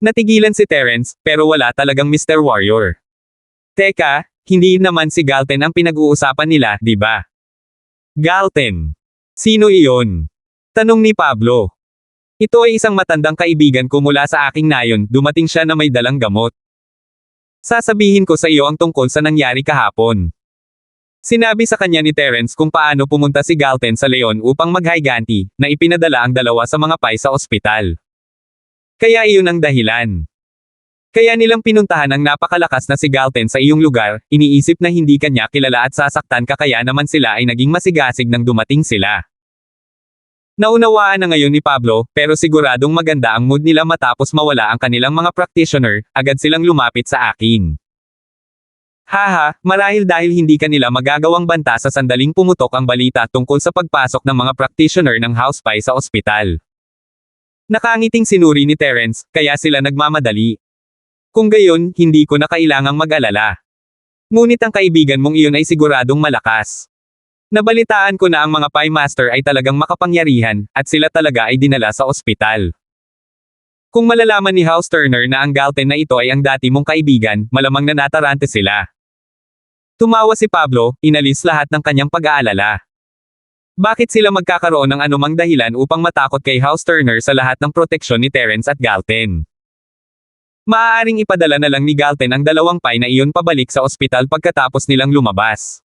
Natigilan si Terence, pero wala talagang Mr. Warrior. Teka, hindi naman si Galton ang pinag-uusapan nila, di ba? Galton. Sino iyon? Tanong ni Pablo. Ito ay isang matandang kaibigan ko mula sa aking nayon, dumating siya na may dalang gamot. Sasabihin ko sa iyo ang tungkol sa nangyari kahapon. Sinabi sa kanya ni Terence kung paano pumunta si Galton sa Leon upang maghiganti, na ipinadala ang dalawa sa mga pay sa ospital. Kaya iyon ang dahilan. Kaya nilang pinuntahan ang napakalakas na si Galton sa iyong lugar, iniisip na hindi kanya kilala at sasaktan ka, kaya naman sila ay naging masigasig nang dumating sila. Naunawaan na ngayon ni Pablo, pero siguradong maganda ang mood nila matapos mawala ang kanilang mga practitioner, agad silang lumapit sa akin. Haha, marahil dahil hindi kanila magagawang banta sa sandaling pumutok ang balita tungkol sa pagpasok ng mga practitioner ng house pie sa ospital. Nakangiting sinuri ni Terence, kaya sila nagmamadali. Kung gayon, hindi ko na kailangang mag-alala. Ngunit ang kaibigan mong iyon ay siguradong malakas. Nabalitaan ko na ang mga pie master ay talagang makapangyarihan, at sila talaga ay dinala sa ospital. Kung malalaman ni House Turner na ang Galton na ito ay ang dati mong kaibigan, malamang na natarante sila. Tumawa si Pablo, inalis lahat ng kanyang pag-aalala. Bakit sila magkakaroon ng anumang dahilan upang matakot kay House Turner sa lahat ng proteksyon ni Terence at Galton? Maaaring ipadala na lang ni Galton ang dalawang pie na iyon pabalik sa ospital pagkatapos nilang lumabas.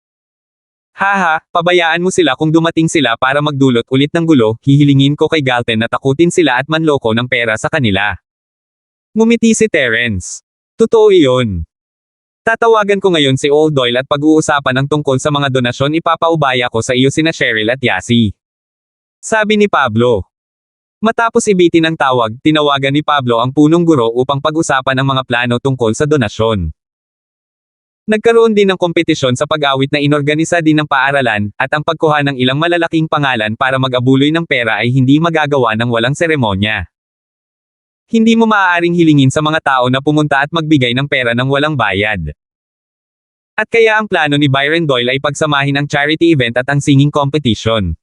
Haha, pabayaan mo sila kung dumating sila para magdulot ulit ng gulo, hihilingin ko kay Galton na takutin sila at manloko ng pera sa kanila. Ngumiti si Terence. Totoo iyon. Tatawagan ko ngayon si Old Doyle at pag-uusapan ang tungkol sa mga donasyon, ipapaubaya ko sa iyo sina Cheryl at Yasi. Sabi ni Pablo. Matapos ibitin ang tawag, tinawagan ni Pablo ang punong guro upang pag-usapan ang mga plano tungkol sa donasyon. Nagkaroon din ng kompetisyon sa pag-awit na inorganisa din ng paaralan, at ang pagkuha ng ilang malalaking pangalan para mag-abuloy ng pera ay hindi magagawa ng walang seremonya. Hindi mo maaaring hilingin sa mga tao na pumunta at magbigay ng pera ng walang bayad. At kaya ang plano ni Byron Doyle ay pagsamahin ang charity event at ang singing competition.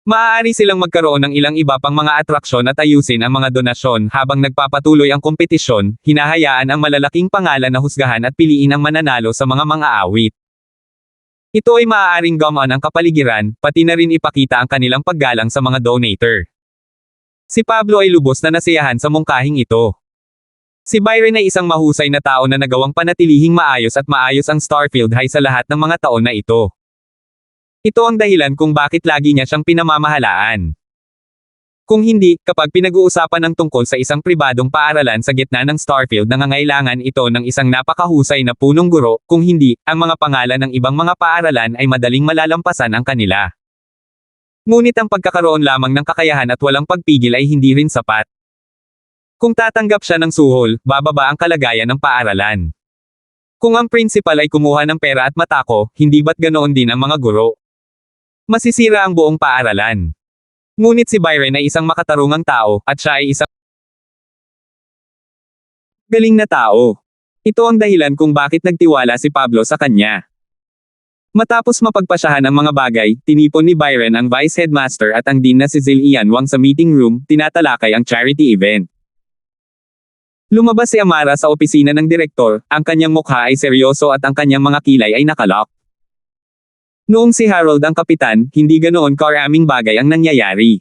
Maaari silang magkaroon ng ilang iba pang mga atraksyon at ayusin ang mga donasyon habang nagpapatuloy ang kompetisyon, hinahayaan ang malalaking pangalan na husgahan at piliin ang mananalo sa mga awit. Ito ay maaaring gumaan ang kapaligiran, pati na rin ipakita ang kanilang paggalang sa mga donator. Si Pablo ay lubos na nasiyahan sa mungkahing ito. Si Byron ay isang mahusay na tao na nagawang panatilihing maayos at maayos ang Starfield High sa lahat ng mga taon na ito. Ito ang dahilan kung bakit lagi niya siyang pinamamahalaan. Kung hindi, kapag pinag-uusapan ng tungkol sa isang pribadong paaralan sa gitna ng Starfield, nangangailangan ito ng isang napakahusay na punong guro, kung hindi, ang mga pangalan ng ibang mga paaralan ay madaling malalampasan ang kanila. Ngunit ang pagkakaroon lamang ng kakayahan at walang pagpigil ay hindi rin sapat. Kung tatanggap siya ng suhol, bababa ang kalagayan ng paaralan. Kung ang principal ay kumuha ng pera at matako, hindi ba't ganoon din ang mga guro? Masisira ang buong paaralan. Ngunit si Byron ay isang makatarungang tao, at siya ay isang galing na tao. Ito ang dahilan kung bakit nagtiwala si Pablo sa kanya. Matapos mapagpasyahan ang mga bagay, tinipon ni Byron ang vice headmaster at ang dean na si Zillian Wang sa meeting room, tinatalakay ang charity event. Lumabas si Amara sa opisina ng direktor, ang kanyang mukha ay seryoso at ang kanyang mga kilay ay nakalock. Noong si Harold ang kapitan, hindi ganoon karaming bagay ang nangyayari.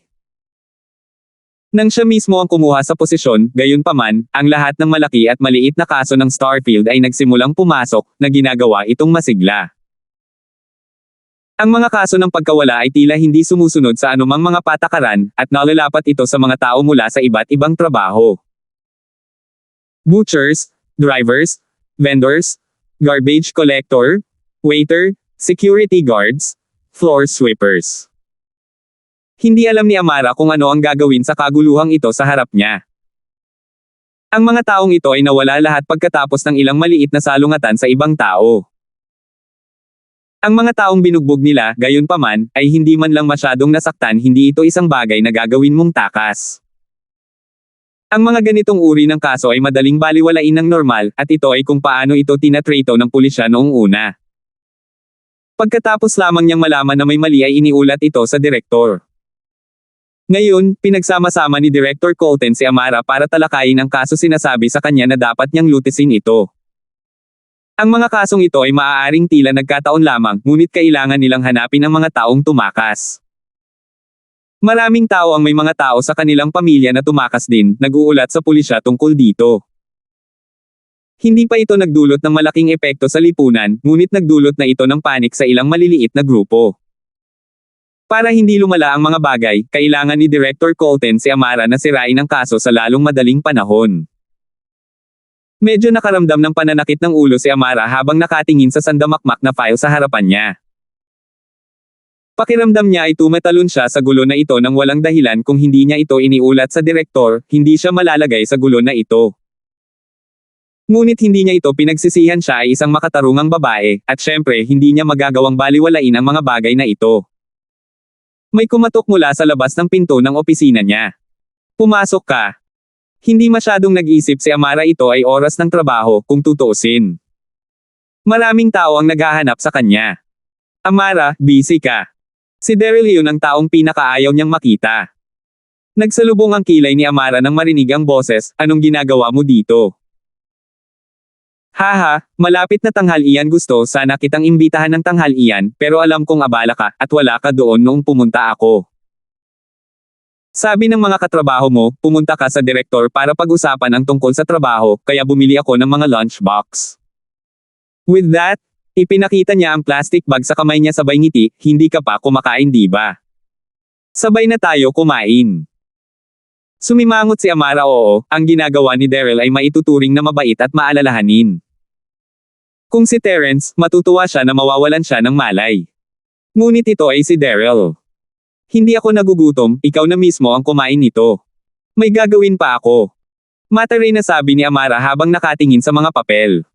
Nang siya mismo ang kumuha sa posisyon, gayunpaman, ang lahat ng malaki at maliit na kaso ng Starfield ay nagsimulang pumasok, na ginagawa itong masigla. Ang mga kaso ng pagkawala ay tila hindi sumusunod sa anumang mga patakaran, at nalalapat ito sa mga tao mula sa iba't ibang trabaho. Butchers, drivers, vendors, garbage collector, waiter, security guards, floor sweepers. Hindi alam ni Amara kung ano ang gagawin sa kaguluhang ito sa harap niya. Ang mga taong ito ay nawala lahat pagkatapos ng ilang maliit na salungatan sa ibang tao. Ang mga taong binugbog nila, gayunpaman, ay hindi man lang masyadong nasaktan, hindi ito isang bagay na gagawin mong takas. Ang mga ganitong uri ng kaso ay madaling baliwalain ng normal, at ito ay kung paano ito tinatrato ng pulisya noong una. Pagkatapos lamang niyang malaman na may mali ay iniulat ito sa direktor. Ngayon, pinagsama-sama ni Director Colton si Amara para talakayin ang kaso, sinasabi sa kanya na dapat niyang lutisin ito. Ang mga kasong ito ay maaaring tila nagkataon lamang, ngunit kailangan nilang hanapin ang mga taong tumakas. Maraming tao ang may mga tao sa kanilang pamilya na tumakas din, nag-uulat sa pulisya tungkol dito. Hindi pa ito nagdulot ng malaking epekto sa lipunan, ngunit nagdulot na ito ng panik sa ilang maliliit na grupo. Para hindi lumala ang mga bagay, kailangan ni Director Colton si Amara na sirain ang kaso sa lalong madaling panahon. Medyo nakaramdam ng pananakit ng ulo si Amara habang nakatingin sa sandamakmak na file sa harapan niya. Pakiramdam niya ay tumatalon siya sa gulo na ito nang walang dahilan. Kung hindi niya ito iniulat sa direktor, hindi siya malalagay sa gulo na ito. Ngunit hindi niya ito pinagsisihan, siya ay isang makatarungang babae, at syempre hindi niya magagawang baliwalain ang mga bagay na ito. May kumatok mula sa labas ng pinto ng opisina niya. Pumasok ka. Hindi masyadong nag-isip si Amara, ito ay oras ng trabaho, kung tutuusin. Maraming tao ang naghahanap sa kanya. Amara, busy ka. Si Daryl yun ang taong pinakaayaw niyang makita. Nagsalubong ang kilay ni Amara nang marinig ang boses, anong ginagawa mo dito? Haha, malapit na tanghalian, gusto sana kitang imbitahan ng tanghalian, pero alam kong abala ka, at wala ka doon noong pumunta ako. Sabi ng mga katrabaho mo, pumunta ka sa direktor para pag-usapan ang tungkol sa trabaho, kaya bumili ako ng mga lunchbox. With that, ipinakita niya ang plastic bag sa kamay niya, sabay ngiti, hindi ka pa kumakain di ba? Sabay na tayo kumain. Sumimangot si Amara, oo, ang ginagawa ni Daryl ay maituturing na mabait at maalalahanin. Kung si Terence, matutuwa siya na mawawalan siya ng malay. Ngunit ito ay si Daryl. Hindi ako nagugutom, ikaw na mismo ang kumain nito. May gagawin pa ako. Mataray na sabi ni Amara habang nakatingin sa mga papel.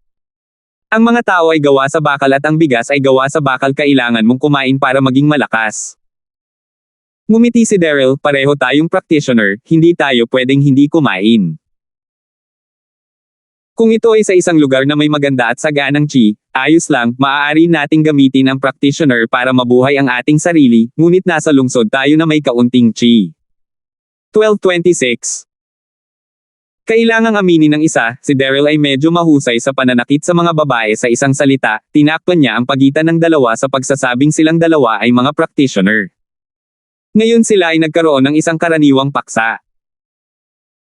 Ang mga tao ay gawa sa bakal at ang bigas ay gawa sa bakal, kailangan mong kumain para maging malakas. Ngumiti si Daryl, pareho tayong practitioner, hindi tayo pwedeng hindi kumain. Kung ito ay sa isang lugar na may maganda at saganang chi, ayos lang, maaari nating gamitin ang practitioner para mabuhay ang ating sarili, ngunit nasa lungsod tayo na may kaunting chi. 1226. Kailangang aminin ng isa, si Daryl ay medyo mahusay sa pananakit sa mga babae. Sa isang salita, tinakpan niya ang pagitan ng dalawa sa pagsasabing silang dalawa ay mga practitioner. Ngayon sila ay nagkaroon ng isang karaniwang paksa.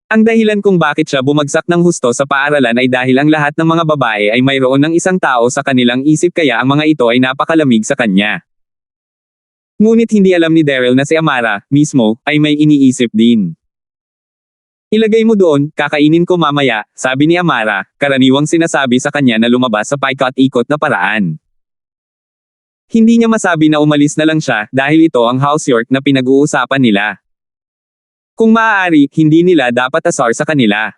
Ang dahilan kung bakit siya bumagsak ng husto sa paaralan ay dahil ang lahat ng mga babae ay mayroon ng isang tao sa kanilang isip, kaya ang mga ito ay napakalamig sa kanya. Ngunit hindi alam ni Daryl na si Amara, mismo, ay may iniisip din. Ilagay mo doon, kakainin ko mamaya, sabi ni Amara, karaniwang sinasabi sa kanya na lumabas sa paikot-ikot na paraan. Hindi niya masabi na umalis na lang siya dahil ito ang house york na pinag-uusapan nila. Kung maaari, hindi nila dapat asar sa kanila.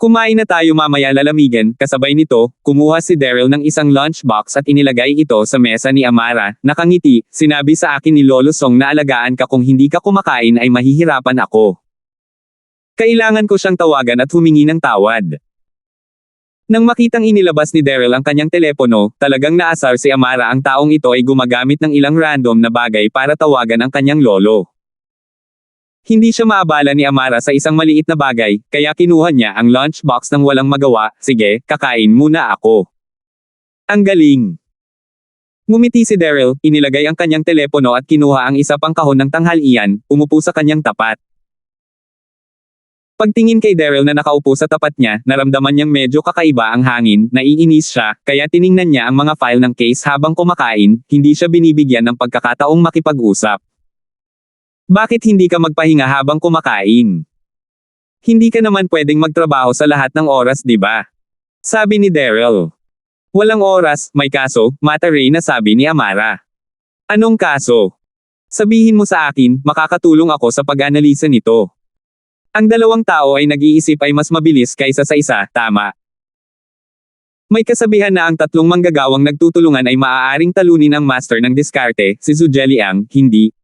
Kumain na tayo mamaya, lalamigan. Kasabay nito, kumuha si Daryl ng isang lunchbox at inilagay ito sa mesa ni Amara. Nakangiti, sinabi sa akin ni Lolo Song na alagaan ka, kung hindi ka kumakain ay mahihirapan ako. Kailangan ko siyang tawagan at humingi ng tawad. Nang makitang inilabas ni Daryl ang kanyang telepono, talagang naasar si Amara. Ang taong ito ay gumagamit ng ilang random na bagay para tawagan ang kanyang lolo. Hindi siya maabala ni Amara sa isang maliit na bagay, kaya kinuha niya ang lunchbox ng walang magawa. Sige, kakain muna ako. Ang galing. Ngumiti si Daryl, inilagay ang kanyang telepono at kinuha ang isa pang kahon ng tanghalian, umupo sa kanyang tapat. Pagtingin kay Daryl na nakaupo sa tapat niya, naramdaman niyang medyo kakaiba ang hangin, naiinis siya, kaya tiningnan niya ang mga file ng case habang kumakain. Hindi siya binibigyan ng pagkakataong makipag-usap. Bakit hindi ka magpahinga habang kumakain? Hindi ka naman pwedeng magtrabaho sa lahat ng oras, di ba? Sabi ni Daryl. Walang oras, may kaso, Mata-Ray, na sabi ni Amara. Anong kaso? Sabihin mo sa akin, makakatulong ako sa pag-analisa nito. Ang dalawang tao ay nag-iisip ay mas mabilis kaysa sa isa, tama? May kasabihan na ang tatlong manggagawang nagtutulungan ay maaaring talunin ang master ng diskarte, si Zhuge Liang, hindi.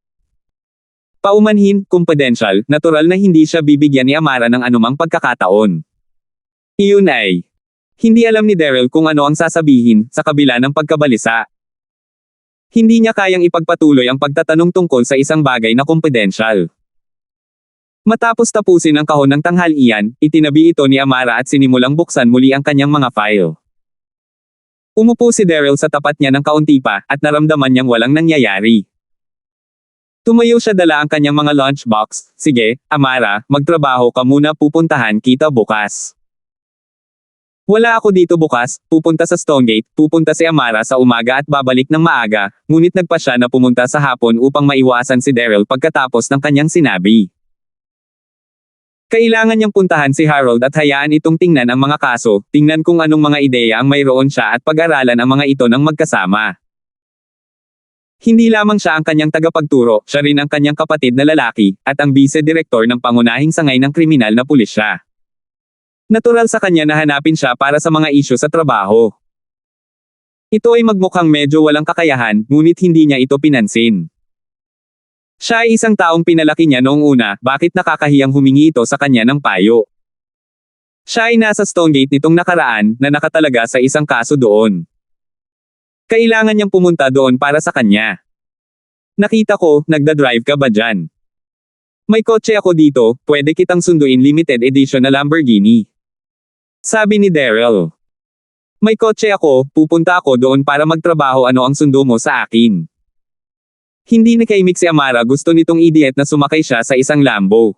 Paumanhin, confidential, natural na hindi siya bibigyan ni Amara ng anumang pagkakataon. Iyon ay, hindi alam ni Daryl kung ano ang sasabihin, sa kabila ng pagkabalisa. Hindi niya kayang ipagpatuloy ang pagtatanong tungkol sa isang bagay na confidential. Matapos tapusin ang kahon ng tanghalian, itinabi ito ni Amara at sinimulang buksan muli ang kanyang mga file. Umupo si Daryl sa tapat niya ng kaunti pa, at naramdaman niyang walang nangyayari. Tumayo siya, dala ang kanyang mga lunchbox. Sige, Amara, magtrabaho ka muna, pupuntahan kita bukas. Wala ako dito bukas, pupunta sa Stonegate. Pupunta si Amara sa umaga at babalik ng maaga, ngunit nagpa siya na pumunta sa hapon upang maiwasan si Daryl pagkatapos ng kanyang sinabi. Kailangan niyang puntahan si Harold at hayaan itong tingnan ang mga kaso, tingnan kung anong mga ideya ang mayroon siya at pag-aralan ang mga ito ng magkasama. Hindi lamang siya ang kanyang tagapagturo, siya rin ang kanyang kapatid na lalaki, at ang vice-direktor ng pangunahing sangay ng kriminal na pulisya. Natural sa kanya na hanapin siya para sa mga isyu sa trabaho. Ito ay magmukhang medyo walang kakayahan, ngunit hindi niya ito pinansin. Siya ay isang taong pinalaki niya noong una, bakit nakakahiyang humingi ito sa kanya ng payo? Siya ay nasa Stonegate nitong nakaraan, na nakatalaga sa isang kaso doon. Kailangan niyang pumunta doon para sa kanya. Nakita ko, nagdadrive ka ba dyan? May kotse ako dito, pwede kitang sunduin, limited edition na Lamborghini. Sabi ni Daryl. May kotse ako, pupunta ako doon para magtrabaho, ano ang sundo mo sa akin? Hindi nakaimik si Amara, gusto nitong idiot na sumakay siya sa isang Lambo.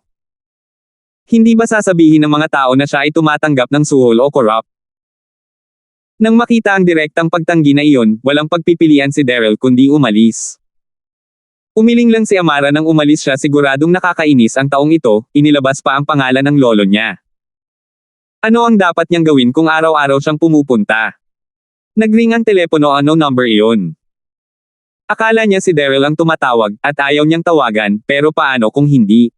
Hindi ba sasabihin ng mga tao na siya ay tumatanggap ng suhol o corrupt? Nang makita ang direktang pagtanggi na iyon, walang pagpipilian si Daryl kundi umalis. Umiling lang si Amara nang umalis siya, siguradong nakakainis ang taong ito, inilabas pa ang pangalan ng lolo niya. Ano ang dapat niyang gawin kung araw-araw siyang pumupunta? Nagring ang telepono, ano number iyon? Akala niya si Daryl ang tumatawag, at ayaw niyang tawagan, pero paano kung hindi?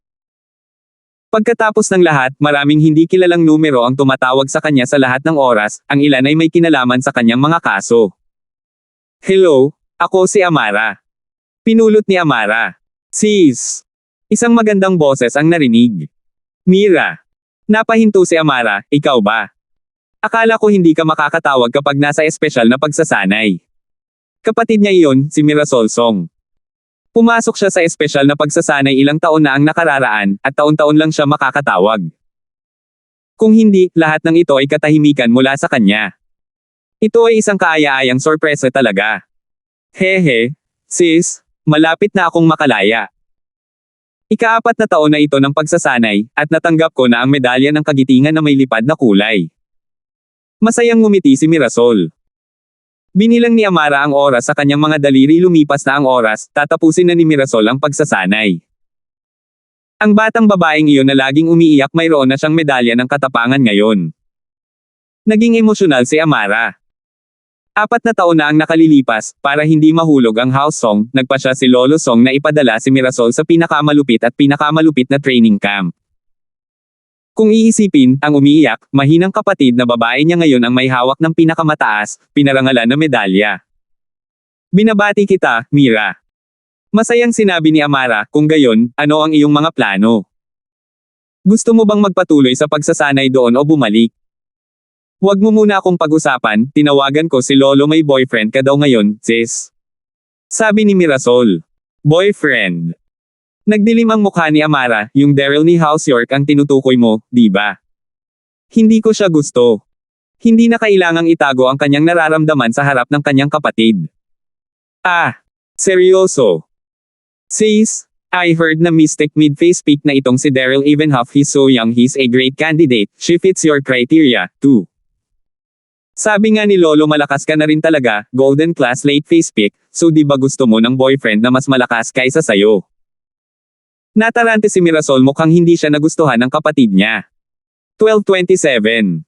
Pagkatapos ng lahat, maraming hindi kilalang numero ang tumatawag sa kanya sa lahat ng oras, ang ilan ay may kinalaman sa kanyang mga kaso. Hello, ako si Amara. Pinulot ni Amara. Sis. Isang magandang boses ang narinig. Mira. Napahinto si Amara, ikaw ba? Akala ko hindi ka makakatawag kapag nasa espesyal na pagsasanay. Kapatid niya iyon, si Mirasol Song. Pumasok siya sa espesyal na pagsasanay ilang taon na ang nakararaan, at taon-taon lang siya makakatawag. Kung hindi, lahat ng ito ay katahimikan mula sa kanya. Ito ay isang kaaya-ayang sorpresa talaga. Hehe, sis, malapit na akong makalaya. Ika-4 na taon na ito ng pagsasanay, at natanggap ko na ang medalya ng kagitingan na may lipad na kulay. Masayang ngumiti si Mirasol. Binilang ni Amara ang oras sa kanyang mga daliri, lumipas na ang oras, tatapusin na ni Mirasol ang pagsasanay. Ang batang babaeng iyon na laging umiiyak mayroon na siyang medalya ng katapangan ngayon. Naging emosyonal si Amara. 4 na taon na ang nakalilipas, para hindi mahulog ang house song, nagpa siya si Lolo Song na ipadala si Mirasol sa pinakamalupit na training camp. Kung iisipin, ang umiiyak, mahinang kapatid na babae niya ngayon ang may hawak ng pinakamataas, pinarangalan na medalya. Binabati kita, Mira. Masayang sinabi ni Amara, kung gayon, ano ang iyong mga plano? Gusto mo bang magpatuloy sa pagsasanay doon o bumalik? Huwag mo muna akong pag-usapan, tinawagan ko si Lolo, may boyfriend ka daw ngayon, sis. Sabi ni Mirasol. Boyfriend. Nagdilim ang mukha ni Amara, yung Daryl ni House York ang tinutukoy mo, di ba? Hindi ko siya gusto. Hindi na kailangang itago ang kanyang nararamdaman sa harap ng kanyang kapatid. Ah, seryoso. Sis, I heard na Mystic mid-face pick na itong si Daryl, even half he's so young, he's a great candidate, she fits your criteria, too. Sabi nga ni Lolo, malakas ka na rin talaga, golden class late face pick, so di ba gusto mo ng boyfriend na mas malakas kaysa sayo? Natarante si Mirasol, mukhang hindi siya nagustuhan ng kapatid niya. 12:27.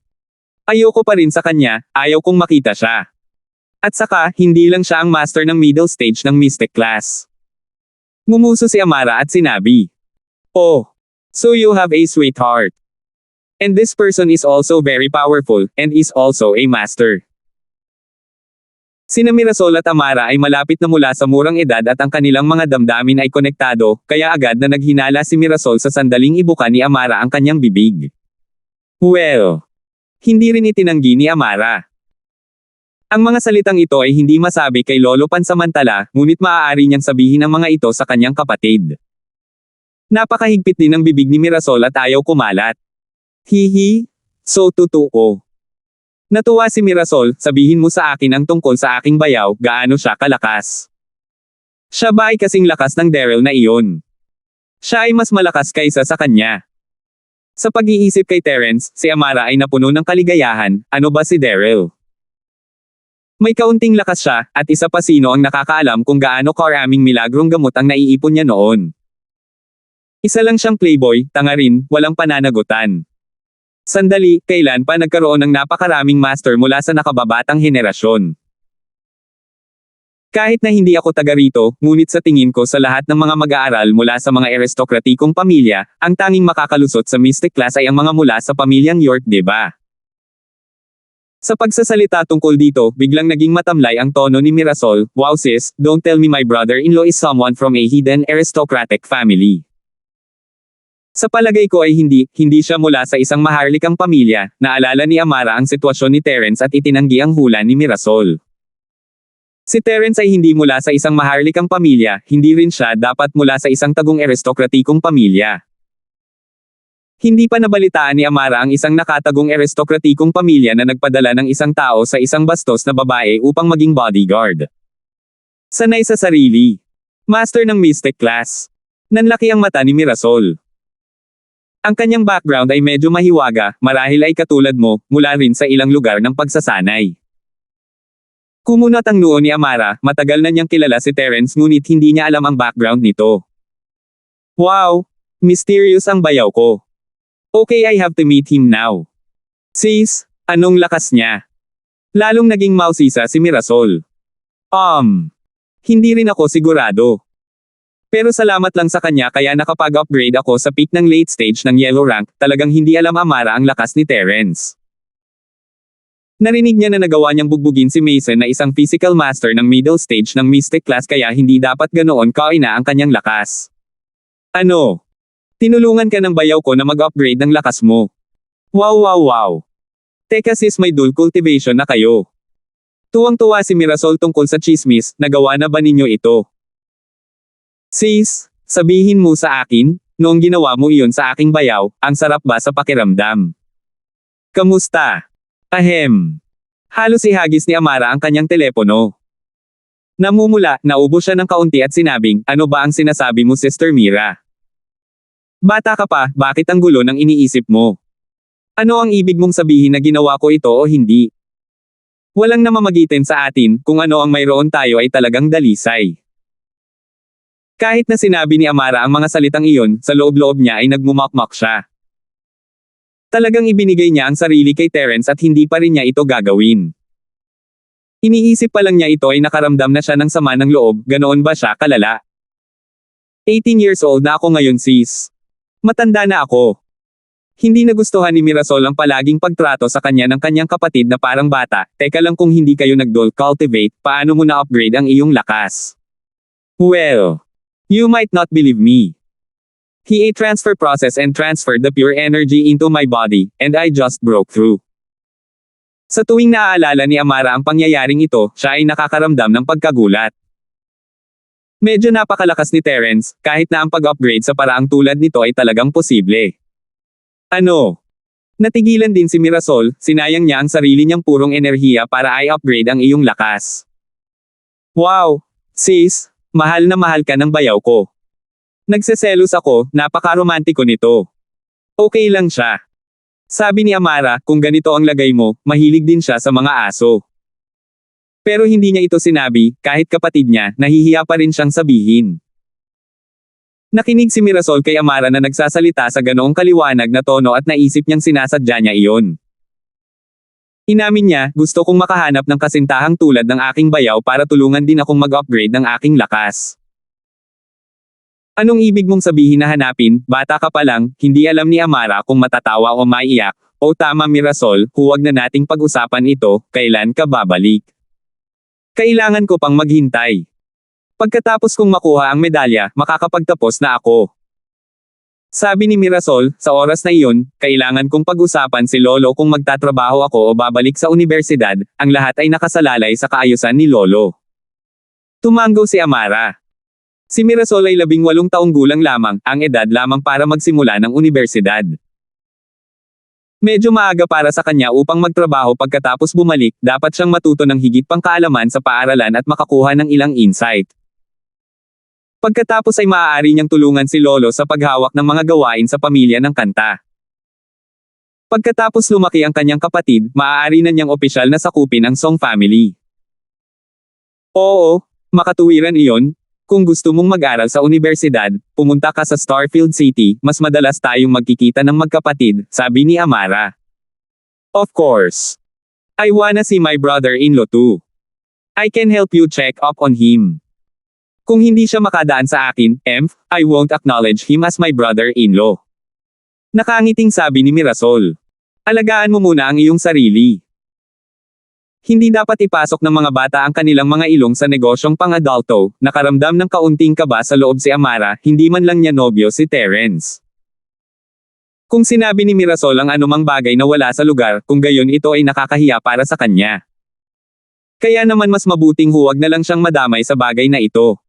Ayoko pa rin sa kanya, ayaw kong makita siya. At saka, hindi lang siya ang master ng middle stage ng Mystic class. Ngumuso si Amara at sinabi. Oh, so you have a sweetheart. And this person is also very powerful, and is also a master. Sina Mirasol at Amara ay malapit na mula sa murang edad at ang kanilang mga damdamin ay konektado, kaya agad na naghinala si Mirasol sa sandaling ibuka ni Amara ang kanyang bibig. Well, hindi rin itinanggi ni Amara. Ang mga salitang ito ay hindi masabi kay Lolo pansamantala, ngunit maaari niyang sabihin ang mga ito sa kanyang kapatid. Napakahigpit din ng bibig ni Mirasol at ayaw kumalat. Hihi, so totoo. Natuwa si Mirasol, sabihin mo sa akin ang tungkol sa aking bayaw, gaano siya kalakas. Siya ba ay kasing lakas ng Daryl na iyon? Siya ay mas malakas kaysa sa kanya. Sa pag-iisip kay Terence, si Amara ay napuno ng kaligayahan, ano ba si Daryl? May kaunting lakas siya, at isa pa, sino ang nakakaalam kung gaano karaming milagrong gamot ang naiipon niya noon. Isa lang siyang playboy, tanga rin, walang pananagutan. Sandali, kailan pa nagkaroon ng napakaraming master mula sa nakababatang henerasyon? Kahit na hindi ako taga rito, ngunit sa tingin ko sa lahat ng mga mag-aaral mula sa mga aristokratikong pamilya, ang tanging makakalusot sa Mystic class ay ang mga mula sa pamilyang York, diba? Sa pagsasalita tungkol dito, biglang naging matamlay ang tono ni Mirasol. Wow sis, don't tell me my brother-in-law is someone from a hidden aristocratic family. Sa palagay ko ay hindi siya mula sa isang maharlikang pamilya. Naalala ni Amara ang sitwasyon ni Terence at itinanggi ang hula ni Mirasol. Si Terence ay hindi mula sa isang maharlikang pamilya, hindi rin siya dapat mula sa isang tagong aristokratikong pamilya. Hindi pa nabalitaan ni Amara ang isang nakatagong aristokratikong pamilya na nagpadala ng isang tao sa isang bastos na babae upang maging bodyguard. Sanay sa sarili. Master ng Mystic class. Nanlaki ang mata ni Mirasol. Ang kanyang background ay medyo mahiwaga, marahil ay katulad mo, mula rin sa ilang lugar ng pagsasanay. Kumunat ang noo ni Amara, matagal na niyang kilala si Terence ngunit hindi niya alam ang background nito. Wow! Mysterious ang bayaw ko. Okay, I have to meet him now. Sis, anong lakas niya? Lalong naging mausisa si Mirasol. Hindi rin ako sigurado. Pero salamat lang sa kanya kaya nakapag-upgrade ako sa peak ng late stage ng yellow rank, talagang hindi alam Amara ang lakas ni Terence. Narinig niya na nagawa niyang bugbugin si Mason na isang physical master ng middle stage ng Mystic class kaya hindi dapat ganoon kaina ang kanyang lakas. Ano? Tinulungan ka ng bayaw ko na mag-upgrade ng lakas mo. Wow. Teka sis, may dual cultivation na kayo. Tuwang-tuwa si Mirasol tungkol sa chismis, nagawa na ba ninyo ito? Sis, sabihin mo sa akin, noong ginawa mo iyon sa aking bayaw, ang sarap ba sa pakiramdam? Kamusta? Ahem. Halos ihagis ni Amara ang kanyang telepono. Namumula, naubo siya ng kaunti at sinabing, ano ba ang sinasabi mo Sister Mira? Bata ka pa, bakit ang gulo ng iniisip mo? Ano ang ibig mong sabihin na ginawa ko ito o hindi? Walang namamagitan sa atin, kung ano ang mayroon tayo ay talagang dalisay. Kahit na sinabi ni Amara ang mga salitang iyon, sa loob-loob niya ay nagmumakmak siya. Talagang ibinigay niya ang sarili kay Terence at hindi pa rin niya ito gagawin. Iniisip pa lang niya ito ay nakaramdam na siya ng sama ng loob, ganoon ba siya kalala? 18 years old na ako ngayon sis. Matanda na ako. Hindi nagustuhan ni Mirasol ang palaging pagtrato sa kanya ng kanyang kapatid na parang bata. Teka lang, kung hindi kayo nag-dual cultivate, paano mo na-upgrade ang iyong lakas? Well, you might not believe me. He transfer process and transferred the pure energy into my body, and I just broke through. Sa tuwing naaalala ni Amara ang pangyayaring ito, siya ay nakakaramdam ng pagkagulat. Medyo napakalakas ni Terence, kahit na ang pag-upgrade sa paraang tulad nito ay talagang posible. Ano? Natigilan din si Mirasol, sinayang niya ang sarili niyang purong enerhiya para i-upgrade ang iyong lakas. Wow! Sis, mahal na mahal ka ng bayaw ko. Nagseselos ako, napaka-romantiko nito. Okay lang siya. Sabi ni Amara, kung ganito ang lagay mo, mahilig din siya sa mga aso. Pero hindi niya ito sinabi, kahit kapatid niya, nahihiya pa rin siyang sabihin. Nakinig si Mirasol kay Amara na nagsasalita sa ganoong kaliwanag na tono at naisip niyang sinasadya niya iyon. Inamin niya, gusto kong makahanap ng kasintahang tulad ng aking bayaw para tulungan din akong mag-upgrade ng aking lakas. Anong ibig mong sabihin na hanapin, bata ka pa lang, hindi alam ni Amara kung matatawa o maiyak. O tama Mirasol, huwag na nating pag-usapan ito, kailan ka babalik? Kailangan ko pang maghintay. Pagkatapos kong makuha ang medalya, makakapagtapos na ako. Sabi ni Mirasol, sa oras na iyon, kailangan kong pag-usapan si Lolo kung magtatrabaho ako o babalik sa universidad, ang lahat ay nakasalalay sa kaayusan ni Lolo. Tumango si Amara. Si Mirasol ay 18 taong gulang lamang, ang edad lamang para magsimula ng universidad. Medyo maaga para sa kanya upang magtrabaho pagkatapos bumalik, dapat siyang matuto ng higit pang kaalaman sa paaralan at makakuha ng ilang insight. Pagkatapos ay maaari niyang tulungan si Lolo sa paghawak ng mga gawain sa pamilya ng kanta. Pagkatapos lumaki ang kanyang kapatid, maaari na niyang opisyal na sakupin ang Song family. Oo, makatuwiran iyon. Kung gusto mong mag-aral sa universidad, pumunta ka sa Starfield City, mas madalas tayong magkikita ng magkapatid, sabi ni Amara. Of course. I wanna see my brother-in-law too. I can help you check up on him. Kung hindi siya makadaan sa akin, I won't acknowledge him as my brother-in-law. Nakangiting sabi ni Mirasol. Alagaan mo muna ang iyong sarili. Hindi dapat ipasok ng mga bata ang kanilang mga ilong sa negosyong pang-adulto, nakaramdam ng kaunting kaba sa loob si Amara, hindi man lang niya nobyo si Terence. Kung sinabi ni Mirasol ang anumang bagay na wala sa lugar, kung gayon ito ay nakakahiya para sa kanya. Kaya naman mas mabuting huwag na lang siyang madamay sa bagay na ito.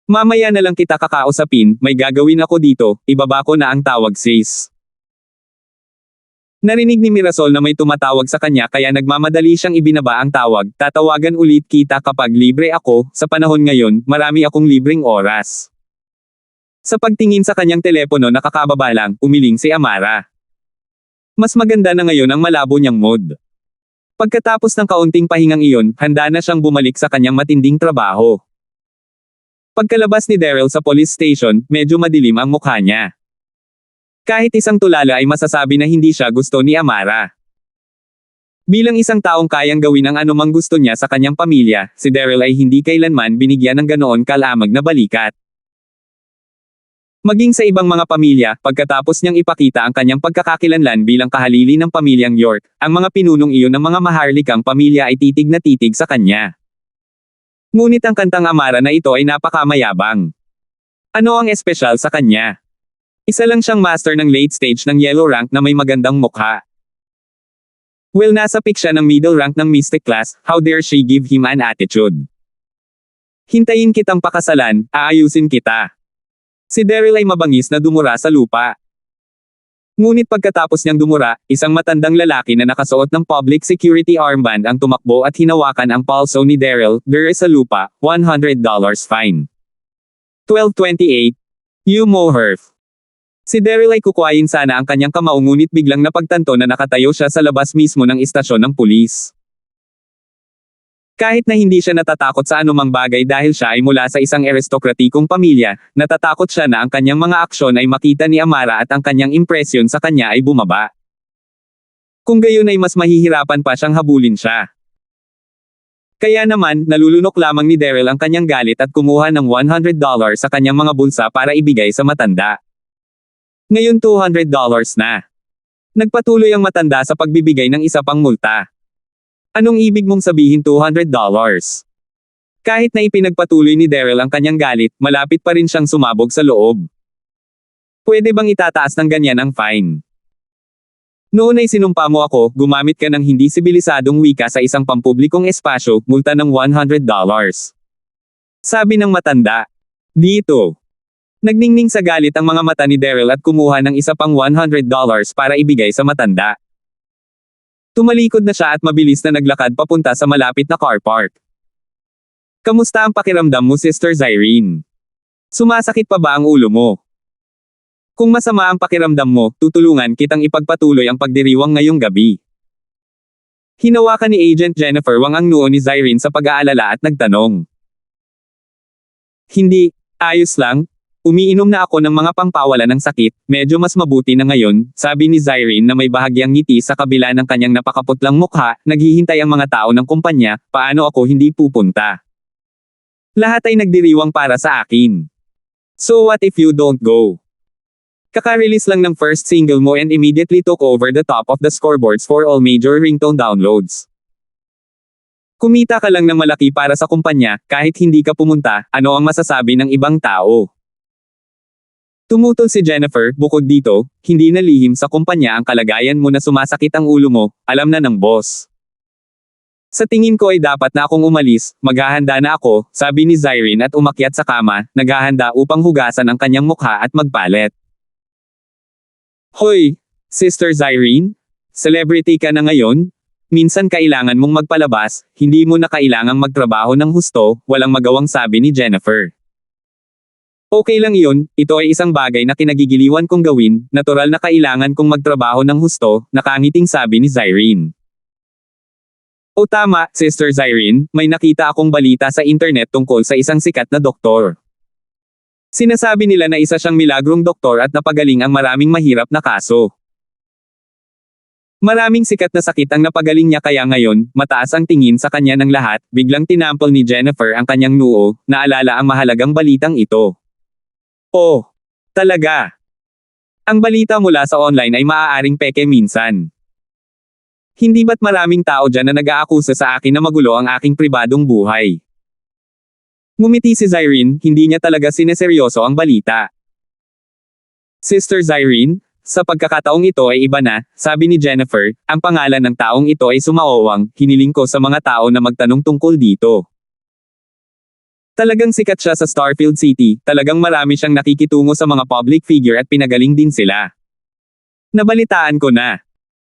Mamaya na lang kita kakausapin, may gagawin ako dito, ibaba ko na ang tawag sis. Narinig ni Mirasol na may tumatawag sa kanya kaya nagmamadali siyang ibinaba ang tawag, tatawagan ulit kita kapag libre ako, sa panahon ngayon, marami akong libreng oras. Sa pagtingin sa kanyang telepono nakakababa lang, umiling si Amara. Mas maganda na ngayon ang malabo niyang mood. Pagkatapos ng kaunting pahingang iyon, handa na siyang bumalik sa kanyang matinding trabaho. Pagkalabas ni Daryl sa police station, medyo madilim ang mukha niya. Kahit isang tulala ay masasabi na hindi siya gusto ni Amara. Bilang isang taong kayang gawin ang anumang gusto niya sa kanyang pamilya, si Daryl ay hindi kailanman binigyan ng ganoon kalamag na balikat. Maging sa ibang mga pamilya, pagkatapos niyang ipakita ang kanyang pagkakakilanlan bilang kahalili ng pamilyang York, ang mga pinunong iyon ng mga maharlikang pamilya ay titig na titig sa kanya. Ngunit ang kantang Amara na ito ay napakamayabang. Ano ang espesyal sa kanya? Isa lang siyang master ng late stage ng yellow rank na may magandang mukha. Well, nasa pick siya ng middle rank ng mystic class, how dare she give him an attitude? Hintayin kitang pakasalan, aayusin kita. Si Daryl ay mabangis na dumura sa lupa. Ngunit pagkatapos niyang dumura, isang matandang lalaki na nakasuot ng public security armband ang tumakbo at hinawakan ang palso ni Daryl, "There sa lupa, $100 fine." 12:28. You Moherf. Si Daryl ay kukwayin sana ang kanyang kamao ngunit biglang napagtanto na nakatayo siya sa labas mismo ng istasyon ng pulis. Kahit na hindi siya natatakot sa anumang bagay dahil siya ay mula sa isang aristokratikong pamilya, natatakot siya na ang kanyang mga aksyon ay makita ni Amara at ang kanyang impresyon sa kanya ay bumaba. Kung gayon ay mas mahihirapan pa siyang habulin siya. Kaya naman, nalulunok lamang ni Daryl ang kanyang galit at kumuha ng $100 sa kanyang mga bulsa para ibigay sa matanda. Ngayon $200 na. Nagpatuloy ang matanda sa pagbibigay ng isa pang multa. Anong ibig mong sabihin $200? Kahit na ipinagpatuloy ni Daryl ang kanyang galit, malapit pa rin siyang sumabog sa loob. Pwede bang itataas ng ganyan ang fine? Noon ay sinumpa mo ako, gumamit ka ng hindi sibilisadong wika sa isang pampublikong espasyo, multa ng $100. Sabi ng matanda. Dito. Nagningning sa galit ang mga mata ni Daryl at kumuha ng isa pang $100 para ibigay sa matanda. Tumalikod na siya at mabilis na naglakad papunta sa malapit na car park. Kamusta ang pakiramdam mo, Sister Zyrene? Sumasakit pa ba ang ulo mo? Kung masama ang pakiramdam mo, tutulungan kitang ipagpatuloy ang pagdiriwang ngayong gabi. Hinawakan ni Agent Jennifer Wang ang noo ni Zyrene sa pag-aalala at nagtanong. Hindi, ayos lang. Umiinom na ako ng mga pangpawala ng sakit, medyo mas mabuti na ngayon, sabi ni Zyrene na may bahagyang ngiti sa kabila ng kanyang napakaputlang mukha, naghihintay ang mga tao ng kumpanya, paano ako hindi pupunta? Lahat ay nagdiriwang para sa akin. So what if you don't go? Kaka-release lang ng first single mo and immediately took over the top of the scoreboards for all major ringtone downloads. Kumita ka lang ng malaki para sa kumpanya, kahit hindi ka pumunta, ano ang masasabi ng ibang tao? Tumutol si Jennifer, bukod dito, hindi na lihim sa kumpanya ang kalagayan mo na sumasakit ang ulo mo, alam na ng boss. Sa tingin ko ay dapat na akong umalis, maghahanda na ako, sabi ni Zyrene at umakyat sa kama, naghahanda upang hugasan ang kanyang mukha at magpalit. Hoy, Sister Zyrene? Celebrity ka na ngayon? Minsan kailangan mong magpalabas, hindi mo na kailangang magtrabaho ng husto, walang magawang sabi ni Jennifer. Okay lang iyon, ito ay isang bagay na kinagigiliwan kong gawin, natural na kailangan kong magtrabaho ng husto, nakangiting sabi ni Zyrene. O tama, Sister Zyrene, may nakita akong balita sa internet tungkol sa isang sikat na doktor. Sinasabi nila na isa siyang milagrong doktor at napagaling ang maraming mahirap na kaso. Maraming sikat na sakit ang napagaling niya kaya ngayon, mataas ang tingin sa kanya ng lahat, biglang tinampol ni Jennifer ang kanyang noo, naalala ang mahalagang balitang ito. Oh, talaga. Ang balita mula sa online ay maaaring peke minsan. Hindi ba't maraming tao dyan na nag-aakusa sa akin na magulo ang aking pribadong buhay? Ngumiti si Zyrene, hindi niya talaga sineseryoso ang balita. Sister Zyrene, sa pagkakataong ito ay iba na, sabi ni Jennifer, ang pangalan ng taong ito ay Sumaowang, hiniling ko sa mga tao na magtanong tungkol dito. Talagang sikat siya sa Starfield City, talagang marami siyang nakikitungo sa mga public figure at pinagaling din sila. Nabalitaan ko na.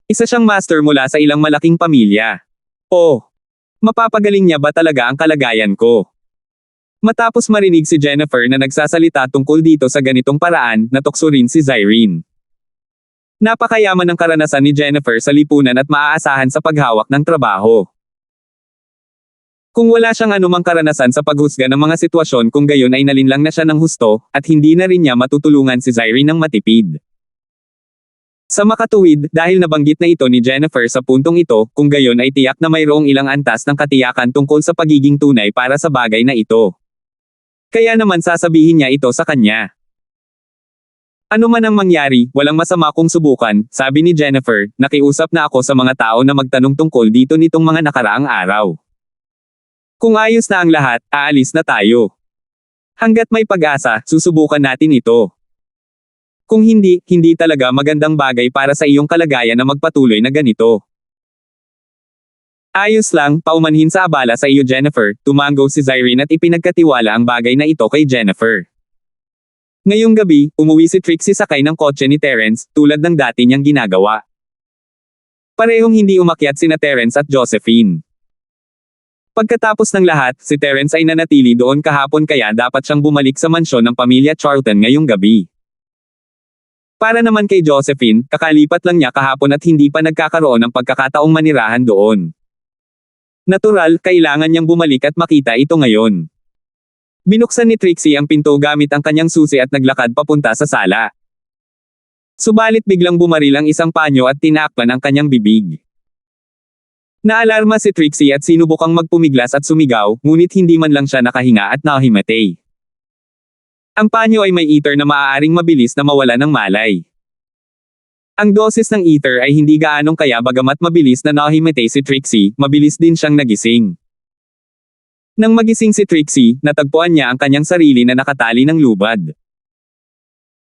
Isa siyang master mula sa ilang malaking pamilya. Oh, mapapagaling niya ba talaga ang kalagayan ko? Matapos marinig si Jennifer na nagsasalita tungkol dito sa ganitong paraan, natukso rin si Zyrene. Napakayaman ng karanasan ni Jennifer sa lipunan at maaasahan sa paghawak ng trabaho. Kung wala siyang anumang karanasan sa paghusga ng mga sitwasyon kung gayon ay nalinlang na siya ng husto, at hindi na rin niya matutulungan si Zyrene ng matipid. Sa makatuwid, dahil nabanggit na ito ni Jennifer sa puntong ito, kung gayon ay tiyak na mayroong ilang antas ng katiyakan tungkol sa pagiging tunay para sa bagay na ito. Kaya naman sasabihin niya ito sa kanya. Ano man ang mangyari, walang masama kung subukan, sabi ni Jennifer, nakiusap na ako sa mga tao na magtanong tungkol dito nitong mga nakaraang araw. Kung ayos na ang lahat, aalis na tayo. Hanggat may pag-asa, susubukan natin ito. Kung hindi, hindi talaga magandang bagay para sa iyong kalagayan na magpatuloy na ganito. Ayos lang, paumanhin sa abala sa iyo Jennifer, tumango si Zyrene at ipinagkatiwala ang bagay na ito kay Jennifer. Ngayong gabi, umuwi si Trixie sakay ng kotse ni Terence, tulad ng dati niyang ginagawa. Parehong hindi umakyat sina Terence at Josephine. Pagkatapos ng lahat, si Terence ay nanatili doon kahapon kaya dapat siyang bumalik sa mansyon ng pamilya Charlton ngayong gabi. Para naman kay Josephine, kakalipat lang niya kahapon at hindi pa nagkakaroon ng pagkakataong manirahan doon. Natural, kailangan niyang bumalik at makita ito ngayon. Binuksan ni Trixie ang pinto gamit ang kanyang susi at naglakad papunta sa sala. Subalit biglang bumaril ang isang panyo at tinakpan ang kanyang bibig. Naalarma si Trixie at sinubukang magpumiglas at sumigaw, ngunit hindi man lang siya nakahinga at nahimatay. Ang panyo ay may ether na maaaring mabilis na mawala ng malay. Ang dosis ng ether ay hindi gaanong kaya bagamat mabilis na nahimatay si Trixie, mabilis din siyang nagising. Nang magising si Trixie, natagpuan niya ang kanyang sarili na nakatali ng lubad.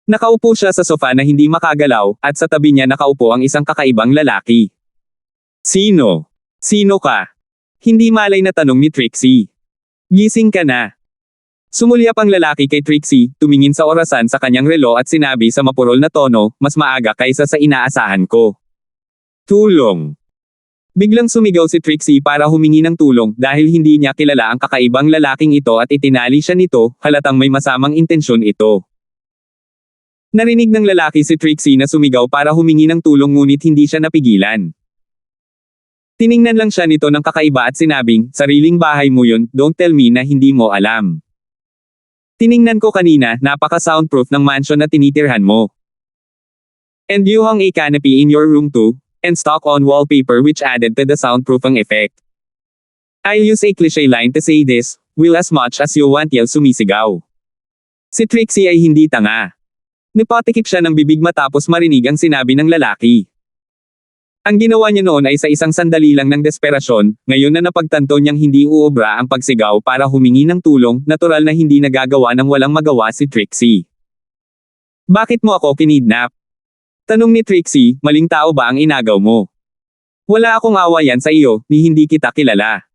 Nakaupo siya sa sofa na hindi makagalaw, at sa tabi niya nakaupo ang isang kakaibang lalaki. Sino? Sino ka? Hindi malay na tanong ni Trixie. Gising ka na. Sumulyap ang lalaki kay Trixie, tumingin sa orasan sa kanyang relo at sinabi sa mapurol na tono, mas maaga kaysa sa inaasahan ko. Tulong. Biglang sumigaw si Trixie para humingi ng tulong dahil hindi niya kilala ang kakaibang lalaking ito at itinali siya nito, halatang may masamang intensyon ito. Narinig ng lalaki si Trixie na sumigaw para humingi ng tulong ngunit hindi siya napigilan. Tiningnan lang siya nito ng kakaiba at sinabing, sariling bahay mo yun, don't tell me na hindi mo alam. Tiningnan ko kanina, napaka-soundproof ng mansion na tinitirhan mo. And you hung a canopy in your room too, and stuck on wallpaper which added to the soundproofing effect. I'll use a cliché line to say this, will as much as you want yell sumisigaw. Si Trixie ay hindi tanga. Nipatikip siya ng bibig matapos marinig ang sinabi ng lalaki. Ang ginawa niya noon ay sa isang sandali lang ng desperasyon, ngayon na napagtanto niyang hindi uobra ang pagsigaw para humingi ng tulong, natural na hindi nagagawa ng walang magawa si Trixie. Bakit mo ako kinidnap? Tanong ni Trixie, maling tao ba ang inagaw mo? Wala akong awayan sa iyo, ni hindi kita kilala.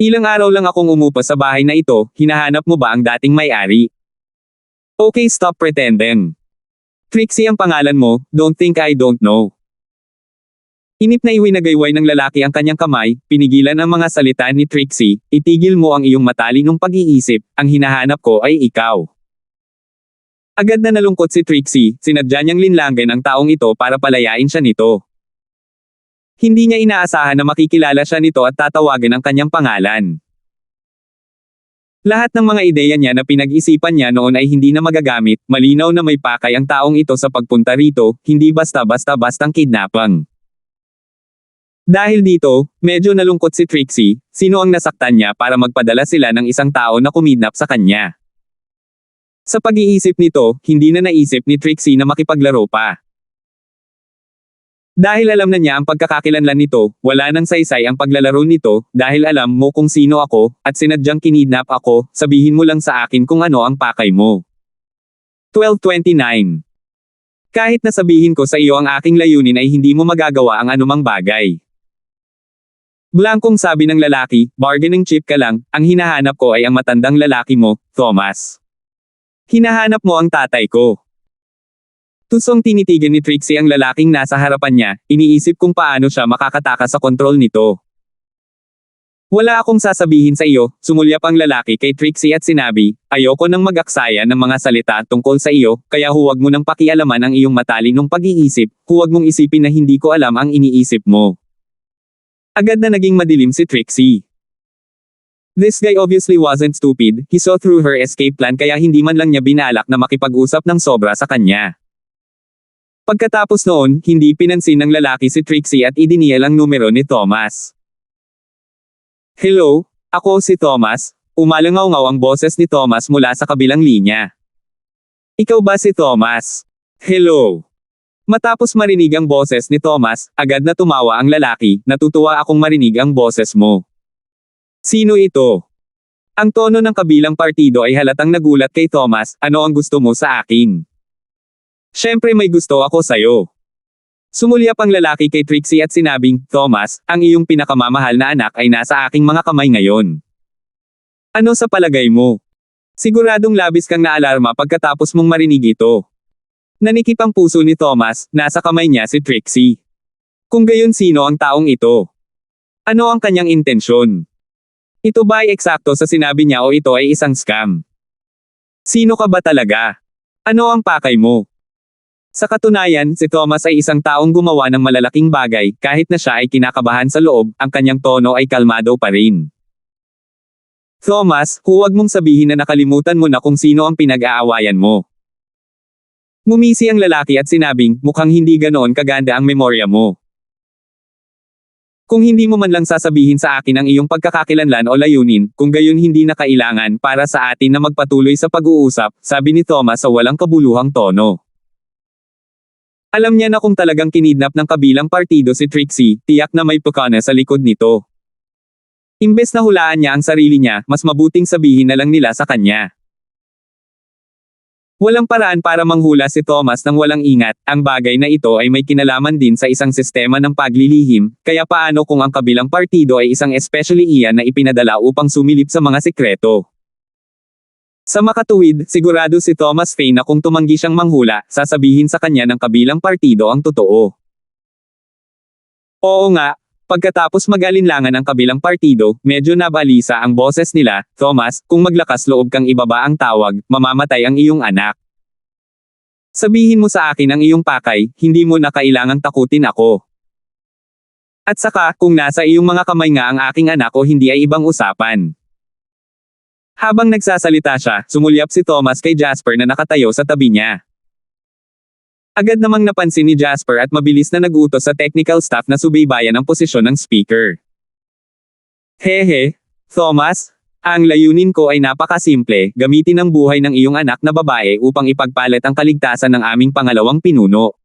Ilang araw lang akong umupa sa bahay na ito, hinahanap mo ba ang dating may-ari? Okay, stop pretending. Trixie ang pangalan mo, don't think I don't know. Inip na iwinagayway ng lalaki ang kanyang kamay, pinigilan ang mga salita ni Trixie, itigil mo ang iyong matalinong pag-iisip, ang hinahanap ko ay ikaw. Agad na nalungkot si Trixie, sinadya niyang linlangan ang taong ito para palayain siya nito. Hindi niya inaasahan na makikilala siya nito at tatawagan ang kanyang pangalan. Lahat ng mga ideya niya na pinag-isipan niya noon ay hindi na magagamit, malinaw na may pakay ang taong ito sa pagpunta rito, hindi basta-bastang kidnapang. Dahil dito, medyo nalungkot si Trixie, sino ang nasaktan niya para magpadala sila ng isang tao na kumidnap sa kanya. Sa pag-iisip nito, hindi na naisip ni Trixie na makipaglaro pa. Dahil alam na niya ang pagkakakilanlan nito, wala nang saysay ang paglalaro nito, dahil alam mo kung sino ako, at sinadyang kinidnap ako, sabihin mo lang sa akin kung ano ang pakay mo. 12:29. Kahit na sabihin ko sa iyo ang aking layunin ay hindi mo magagawa ang anumang bagay. Blankong sabi ng lalaki, bargaining chip ka lang, ang hinahanap ko ay ang matandang lalaki mo, Thomas. Hinahanap mo ang tatay ko. Tusong tinitigan ni Trixie ang lalaking nasa harapan niya, iniisip kung paano siya makakatakas sa kontrol nito. Wala akong sasabihin sa iyo, sumulyap ang lalaki kay Trixie at sinabi, ayoko nang mag-aksaya ng mga salita tungkol sa iyo, kaya huwag mo nang pakialaman ang iyong matalinong pag-iisip, huwag mong isipin na hindi ko alam ang iniisip mo. Agad na naging madilim si Trixie. This guy obviously wasn't stupid, he saw through her escape plan kaya hindi man lang niya binalak na makipag-usap ng sobra sa kanya. Pagkatapos noon, hindi pinansin ng lalaki si Trixie at idinial ang numero ni Thomas. Hello, ako si Thomas, umalangaw-ngaw ang boses ni Thomas mula sa kabilang linya. Ikaw ba si Thomas? Hello. Matapos marinig ang boses ni Thomas, agad na tumawa ang lalaki, natutuwa akong marinig ang boses mo. Sino ito? Ang tono ng kabilang partido ay halatang nagulat kay Thomas, ano ang gusto mo sa akin? Siyempre may gusto ako sayo. Sumulyap ang lalaki kay Trixie at sinabing, Thomas, ang iyong pinakamamahal na anak ay nasa aking mga kamay ngayon. Ano sa palagay mo? Siguradong labis kang naalarma pagkatapos mong marinig ito. Nanikip ang puso ni Thomas, nasa kamay niya si Trixie. Kung gayon sino ang taong ito? Ano ang kanyang intensyon? Ito ba ay eksakto sa sinabi niya o ito ay isang scam? Sino ka ba talaga? Ano ang pakay mo? Sa katunayan, si Thomas ay isang taong gumawa ng malalaking bagay, kahit na siya ay kinakabahan sa loob, ang kanyang tono ay kalmado pa rin. Thomas, huwag mong sabihin na nakalimutan mo na kung sino ang pinag-aawayan mo. Ngumisi ang lalaki at sinabing, mukhang hindi ganoon kaganda ang memorya mo. Kung hindi mo man lang sasabihin sa akin ang iyong pagkakakilanlan o layunin, kung gayon hindi na kailangan para sa atin na magpatuloy sa pag-uusap, sabi ni Thomas sa walang kabuluhang tono. Alam niya na kung talagang kinidnap ng kabilang partido si Trixie, tiyak na may pukana sa likod nito. Imbes na hulaan niya ang sarili niya, mas mabuting sabihin na lang nila sa kanya. Walang paraan para manghula si Thomas nang walang ingat, ang bagay na ito ay may kinalaman din sa isang sistema ng paglilihim, kaya paano kung ang kabilang partido ay isang especially iyan na ipinadala upang sumilip sa mga sikreto. Sa makatuwid, sigurado si Thomas Fane na kung tumanggi siyang manghula, sasabihin sa kanya ng kabilang partido ang totoo. Oo nga, pagkatapos mag-alinlangan ang kabilang partido, medyo nabalisa ang boses nila, Thomas, kung maglakas loob kang ibaba ang tawag, mamamatay ang iyong anak. Sabihin mo sa akin ang iyong pakay, hindi mo na kailangang takutin ako. At saka, kung nasa iyong mga kamay nga ang aking anak o hindi ay ibang usapan. Habang nagsasalita siya, sumulyap si Thomas kay Jasper na nakatayo sa tabi niya. Agad namang napansin ni Jasper at mabilis na nag-utos sa technical staff na subaybayan ang posisyon ng speaker. Hehe, Thomas, ang layunin ko ay napakasimple, gamitin ang buhay ng iyong anak na babae upang ipagpalit ang kaligtasan ng aming pangalawang pinuno.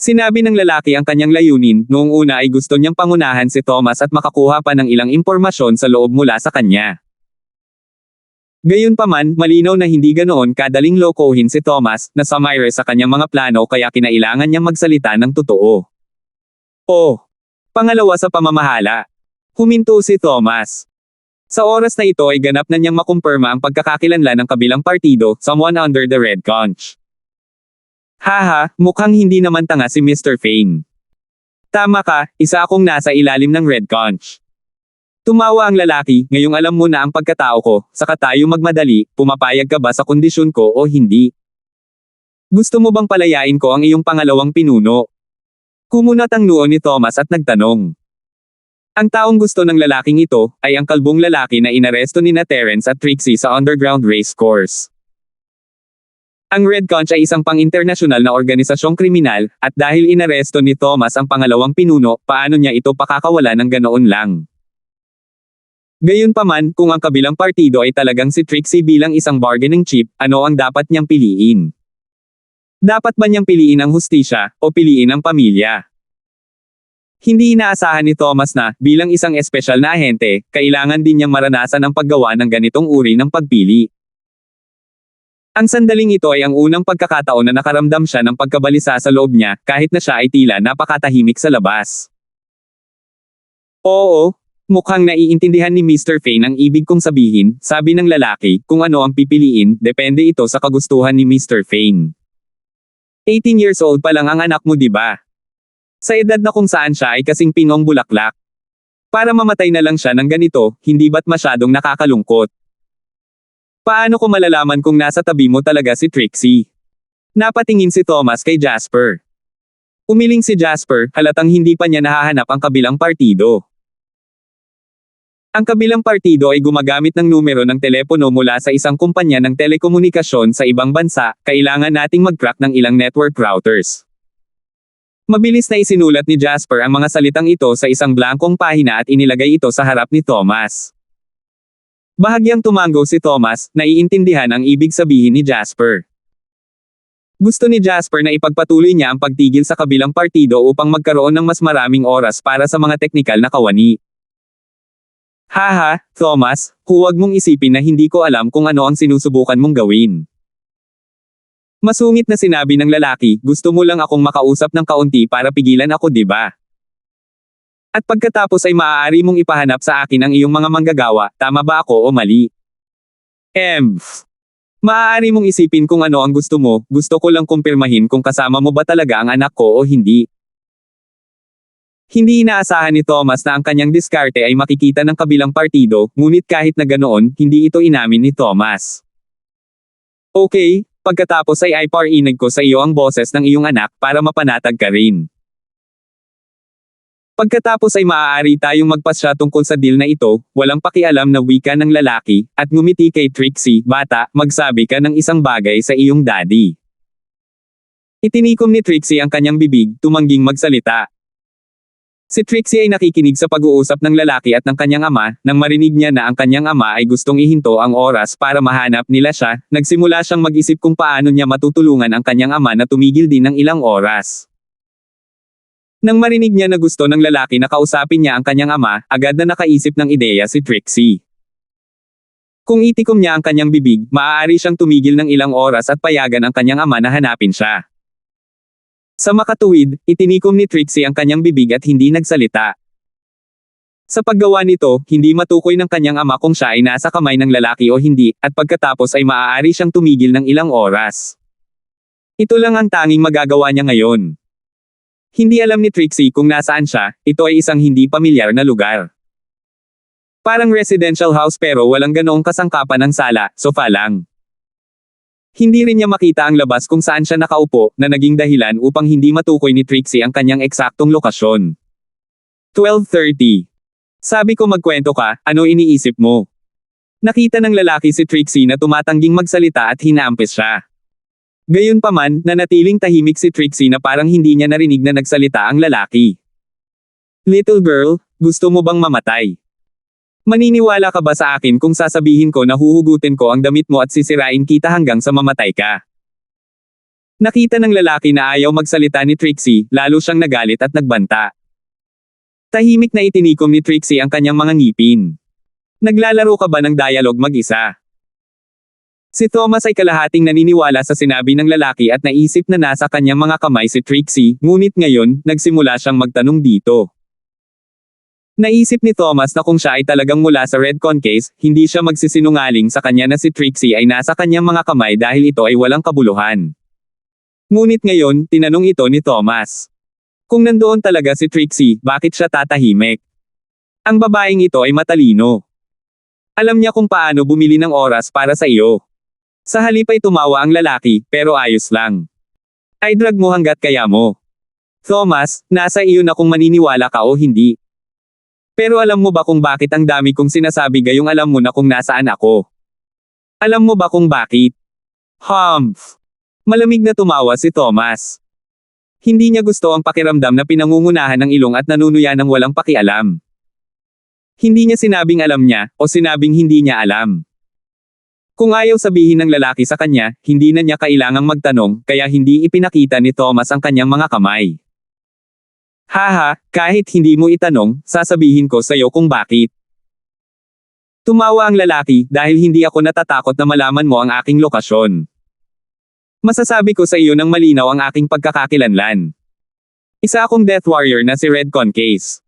Sinabi ng lalaki ang kanyang layunin, noong una ay gusto niyang pangunahan si Thomas at makakuha pa ng ilang impormasyon sa loob mula sa kanya. Gayunpaman, malinaw na hindi ganoon kadaling lokohin si Thomas, na sumire sa kanyang mga plano kaya kinailangan niyang magsalita ng totoo. Oh! Pangalawa sa pamamahala. Huminto si Thomas. Sa oras na ito ay ganap na niyang makumpirma ang pagkakakilanlan ng kabilang partido, someone under the red conch. Haha, mukhang hindi naman tanga si Mr. Fane. Tama ka, isa akong nasa ilalim ng red conch. Tumawa ang lalaki, ngayong alam mo na ang pagkatao ko, saka tayo magmadali, pumapayag ka ba sa kondisyon ko o hindi? Gusto mo bang palayain ko ang iyong pangalawang pinuno? Kumunat ang noo ni Thomas at nagtanong. Ang taong gusto ng lalaking ito, ay ang kalbong lalaki na inaresto ni na Terence at Trixie sa underground race course. Ang Red Conch ay isang pang-internasyonal na organisasyong kriminal, at dahil inaresto ni Thomas ang pangalawang pinuno, paano niya ito pakakawala ng ganoon lang? Gayunpaman, kung ang kabilang partido ay talagang si Trixie bilang isang bargaining chip, ano ang dapat niyang piliin? Dapat ba niyang piliin ang hustisya, o piliin ang pamilya? Hindi inaasahan ni Thomas na, bilang isang espesyal na ahente, kailangan din niyang maranasan ang paggawa ng ganitong uri ng pagpili. Ang sandaling ito ay ang unang pagkakataon na nakaramdam siya ng pagkabalisa sa loob niya, kahit na siya ay tila napakatahimik sa labas. Oo, mukhang naiintindihan ni Mr. Fane ang ibig kong sabihin, sabi ng lalaki, kung ano ang pipiliin, depende ito sa kagustuhan ni Mr. Fane. 18 years old pa lang ang anak mo, di ba? Sa edad na kung saan siya ay kasing pinong bulaklak. Para mamatay na lang siya ng ganito, hindi ba't masyadong nakakalungkot? Paano ko malalaman kung nasa tabi mo talaga si Trixie? Napatingin si Thomas kay Jasper. Umiling si Jasper, halatang hindi pa niya nahahanap ang kabilang partido. Ang kabilang partido ay gumagamit ng numero ng telepono mula sa isang kumpanya ng telekomunikasyon sa ibang bansa, kailangan nating mag-crack ng ilang network routers. Mabilis na isinulat ni Jasper ang mga salitang ito sa isang blankong pahina at inilagay ito sa harap ni Thomas. Bahagyang tumango si Thomas, naiintindihan ang ibig sabihin ni Jasper. Gusto ni Jasper na ipagpatuloy niya ang pagtigil sa kabilang partido upang magkaroon ng mas maraming oras para sa mga teknikal na kawani. Haha, Thomas, huwag mong isipin na hindi ko alam kung ano ang sinusubukan mong gawin. Masungit na sinabi ng lalaki, gusto mo lang akong makausap ng kaunti para pigilan ako, di ba? At pagkatapos ay maaari mong ipahanap sa akin ang iyong mga manggagawa, tama ba ako o mali? Maaari mong isipin kung ano ang gusto mo, gusto ko lang kumpirmahin kung kasama mo ba talaga ang anak ko o hindi. Hindi inaasahan ni Thomas na ang kanyang diskarte ay makikita ng kabilang partido, ngunit kahit na ganoon, hindi ito inamin ni Thomas. Okay, pagkatapos ay iparinig ko sa iyo ang boses ng iyong anak para mapanatag ka rin. Pagkatapos ay maaari tayong magpasya tungkol sa deal na ito, walang pakialam na wika ng lalaki, at ngumiti kay Trixie, bata, magsabi ka ng isang bagay sa iyong daddy. Itinikom ni Trixie ang kanyang bibig, tumangging magsalita. Si Trixie ay nakikinig sa pag-uusap ng lalaki at ng kanyang ama, nang marinig niya na ang kanyang ama ay gustong ihinto ang oras para mahanap nila siya, nagsimula siyang mag-isip kung paano niya matutulungan ang kanyang ama na tumigil din ng ilang oras. Nang marinig niya na gusto ng lalaki na kausapin niya ang kanyang ama, agad na nakaisip ng ideya si Trixie. Kung itikom niya ang kanyang bibig, maaari siyang tumigil ng ilang oras at payagan ang kanyang ama na hanapin siya. Sa makatuwid, itinikom ni Trixie ang kanyang bibig at hindi nagsalita. Sa paggawa nito, hindi matukoy ng kanyang ama kung siya ay nasa kamay ng lalaki o hindi, at pagkatapos ay maaari siyang tumigil ng ilang oras. Ito lang ang tanging magagawa niya ngayon. Hindi alam ni Trixie kung nasaan siya, ito ay isang hindi pamilyar na lugar. Parang residential house pero walang ganoong kasangkapan ng sala, sofa lang. Hindi rin niya makita ang labas kung saan siya nakaupo, na naging dahilan upang hindi matukoy ni Trixie ang kanyang eksaktong lokasyon. 12:30. Sabi ko magkwento ka, ano iniisip mo? Nakita ng lalaki si Trixie na tumatangging magsalita at hinaampis siya. Gayunpaman, nanatiling tahimik si Trixie na parang hindi niya narinig na nagsalita ang lalaki. Little girl, gusto mo bang mamatay? Maniniwala ka ba sa akin kung sasabihin ko na huhugutin ko ang damit mo at sisirain kita hanggang sa mamatay ka? Nakita ng lalaki na ayaw magsalita ni Trixie, lalo siyang nagalit at nagbanta. Tahimik na itinikom ni Trixie ang kanyang mga ngipin. Naglalaro ka ba ng dialogue mag-isa? Si Thomas ay kalahating naniniwala sa sinabi ng lalaki at naisip na nasa kanyang mga kamay si Trixie, ngunit ngayon, nagsimula siyang magtanong dito. Naisip ni Thomas na kung siya ay talagang mula sa Redcon case, hindi siya magsisinungaling sa kanya na si Trixie ay nasa kanyang mga kamay dahil ito ay walang kabuluhan. Ngunit ngayon, tinanong ito ni Thomas. Kung nandoon talaga si Trixie, bakit siya tatahimik? Ang babaeng ito ay matalino. Alam niya kung paano bumili ng oras para sa iyo. Sa halip ay tumawa ang lalaki, pero ayos lang. Ay drag mo hanggat kaya mo. Thomas, nasa iyo na kung maniniwala ka o hindi. Pero alam mo ba kung bakit ang dami kong sinasabi gayong alam mo na kung nasaan ako? Alam mo ba kung bakit? Humph! Malamig na tumawa si Thomas. Hindi niya gusto ang pakiramdam na pinangungunahan ng ilong at nanunuya ng walang pakialam. Hindi niya sinabing alam niya, o sinabing hindi niya alam. Kung ayaw sabihin ng lalaki sa kanya, hindi na niya kailangang magtanong, kaya hindi ipinakita ni Thomas ang kanyang mga kamay. Haha, kahit hindi mo itanong, sasabihin ko sa iyo kung bakit. Tumawa ang lalaki, dahil hindi ako natatakot na malaman mo ang aking lokasyon. Masasabi ko sa iyo ng malinaw ang aking pagkakakilanlan. Isa akong Death Warrior na si Redcon Case.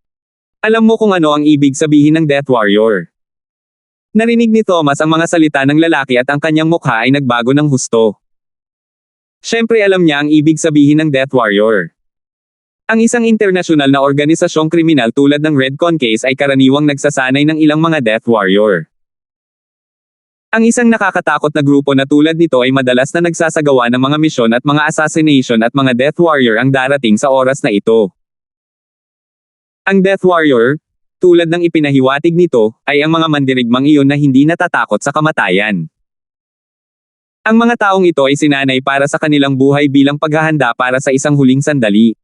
Alam mo kung ano ang ibig sabihin ng Death Warrior. Narinig ni Thomas ang mga salita ng lalaki at ang kanyang mukha ay nagbago ng husto. Siyempre alam niya ang ibig sabihin ng Death Warrior. Ang isang internasyonal na organisasyong kriminal tulad ng Redcon Case ay karaniwang nagsasanay ng ilang mga Death Warrior. Ang isang nakakatakot na grupo na tulad nito ay madalas na nagsasagawa ng mga misyon at mga assassination at mga Death Warrior ang darating sa oras na ito. Ang Death Warrior, tulad ng ipinahiwatig nito, ay ang mga mandirigmang iyon na hindi natatakot sa kamatayan. Ang mga taong ito ay sinanay para sa kanilang buhay bilang paghahanda para sa isang huling sandali.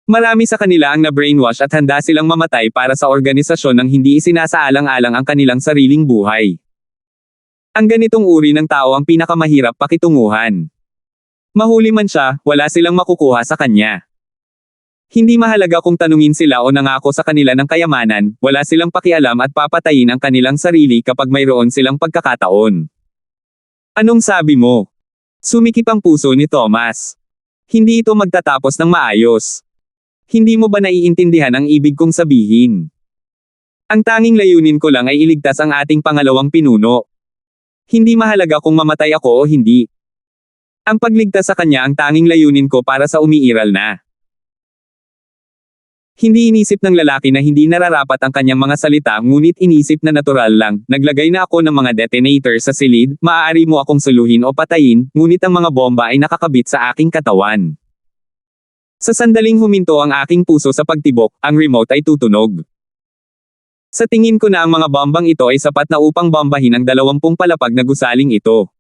Marami sa kanila ang na-brainwash at handa silang mamatay para sa organisasyon nang hindi isinasaalang-alang ang kanilang sariling buhay. Ang ganitong uri ng tao ang pinakamahirap pakitunguhan. Mahuli man siya, wala silang makukuha sa kanya. Hindi mahalaga kung tanungin sila o nangako sa kanila ng kayamanan, wala silang pakialam at papatayin ang kanilang sarili kapag mayroon silang pagkakataon. Anong sabi mo? Sumikip ang puso ni Thomas. Hindi ito magtatapos ng maayos. Hindi mo ba naiintindihan ang ibig kong sabihin? Ang tanging layunin ko lang ay iligtas ang ating pangalawang pinuno. Hindi mahalaga kung mamatay ako o hindi. Ang pagligtas sa kanya ang tanging layunin ko para sa umiiral na. Hindi inisip ng lalaki na hindi nararapat ang kanyang mga salita ngunit inisip na natural lang, naglagay na ako ng mga detonator sa silid, maaari mo akong suluhin o patayin, ngunit ang mga bomba ay nakakabit sa aking katawan. Sa sandaling huminto ang aking puso sa pagtibok, ang remote ay tutunog. Sa tingin ko na ang mga bombang ito ay sapat na upang bombahin ang 20 palapag na gusaling ito.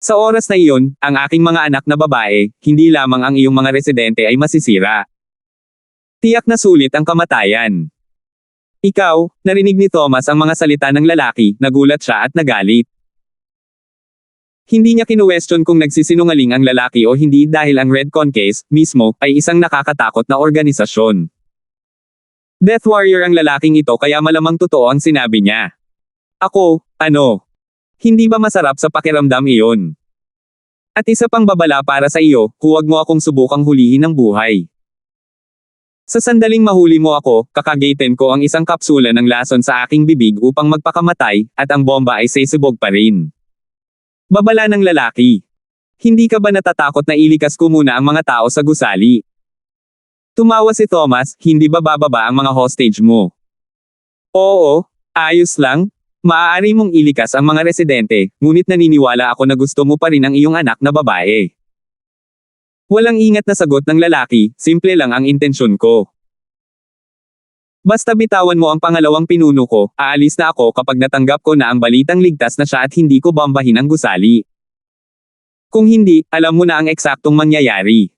Sa oras na iyon, ang aking mga anak na babae, hindi lamang ang iyong mga residente ay masisira. Tiyak na sulit ang kamatayan. Ikaw, narinig ni Thomas ang mga salita ng lalaki, nagulat siya at nagalit. Hindi niya kinuwestiyon kung nagsisinungaling ang lalaki o hindi dahil ang Redcon case, mismo, ay isang nakakatakot na organisasyon. Death Warrior ang lalaking ito kaya malamang totoo ang sinabi niya. Ako, ano? Hindi ba masarap sa pakiramdam iyon? At isa pang babala para sa iyo, huwag mo akong subukang hulihin ng buhay. Sa sandaling mahuli mo ako, kakagatin ko ang isang kapsula ng lason sa aking bibig upang magpakamatay, at ang bomba ay sesibog pa rin. Babala ng lalaki. Hindi ka ba natatakot na ilikas ko muna ang mga tao sa gusali? Tumawa si Thomas, hindi ba bababa ang mga hostage mo? Oo, ayos lang. Maaari mong ilikas ang mga residente, ngunit naniniwala ako na gusto mo pa rin ang iyong anak na babae. Walang ingat na sagot ng lalaki, simple lang ang intensyon ko. Basta bitawan mo ang pangalawang pinuno ko, aalis na ako kapag natanggap ko na ang balitang ligtas na siya at hindi ko bombahin ang gusali. Kung hindi, alam mo na ang eksaktong mangyayari.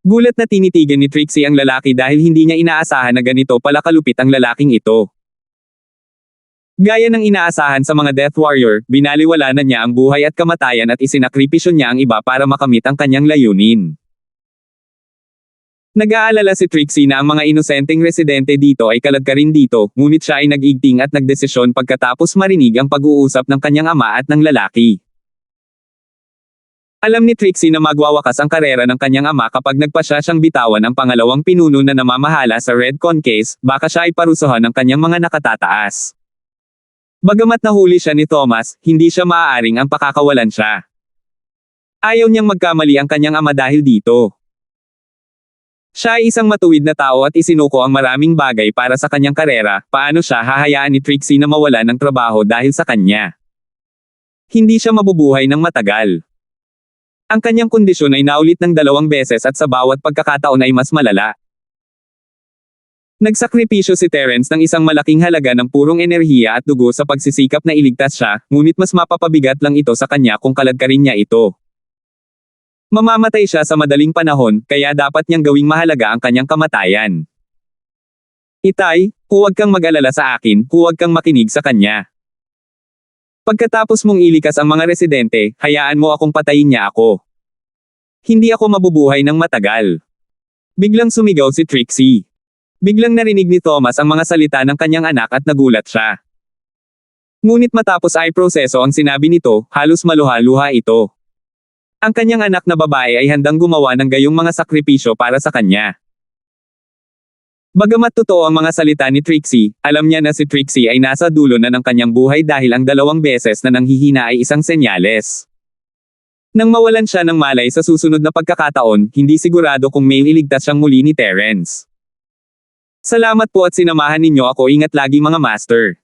Gulat na tinitigan ni Trixie ang lalaki dahil hindi niya inaasahan na ganito pala kalupit ang lalaking ito. Gaya ng inaasahan sa mga Death Warrior, binaliwala na niya ang buhay at kamatayan at isinakripisyo niya ang iba para makamit ang kanyang layunin. Nag-aalala si Trixie na ang mga inosenteng residente dito ay kaladkarin dito, ngunit siya ay nag-igting at nagdesisyon pagkatapos marinig ang pag-uusap ng kanyang ama at ng lalaki. Alam ni Trixie na magwawakas ang karera ng kanyang ama kapag nagpasya siyang bitawan ang pangalawang pinuno na namamahala sa Redcon case, baka siya ay parusuhan ng kanyang mga nakatataas. Bagamat nahuli siya ni Thomas, hindi siya maaaring ang pakakawalan siya. Ayaw niyang magkamali ang kanyang ama dahil dito. Siya ay isang matuwid na tao at isinuko ang maraming bagay para sa kanyang karera, paano siya hahayaan ni Trixie na mawala ng trabaho dahil sa kanya? Hindi siya mabubuhay ng matagal. Ang kanyang kondisyon ay naulit ng 2 beses at sa bawat pagkakataon ay mas malala. Nagsakripisyo si Terence ng isang malaking halaga ng purong enerhiya at dugo sa pagsisikap na iligtas siya, ngunit mas mapapabigat lang ito sa kanya kung kaladkarin niya ito. Mamamatay siya sa madaling panahon, kaya dapat niyang gawing mahalaga ang kanyang kamatayan. Itay, huwag kang mag-alala sa akin, huwag kang makinig sa kanya. Pagkatapos mong ilikas ang mga residente, hayaan mo akong patayin niya ako. Hindi ako mabubuhay ng matagal. Biglang sumigaw si Trixie. Biglang narinig ni Thomas ang mga salita ng kanyang anak at nagulat siya. Ngunit matapos ay proseso ang sinabi nito, halos maluha-luha ito. Ang kanyang anak na babae ay handang gumawa ng gayong mga sakripisyo para sa kanya. Bagamat totoo ang mga salita ni Trixie, alam niya na si Trixie ay nasa dulo na ng kanyang buhay dahil ang 2 beses na nanghihina ay isang senyales. Nang mawalan siya ng malay sa susunod na pagkakataon, hindi sigurado kung may iligtas siyang muli ni Terence. Salamat po at sinamahan ninyo ako, ingat lagi mga master.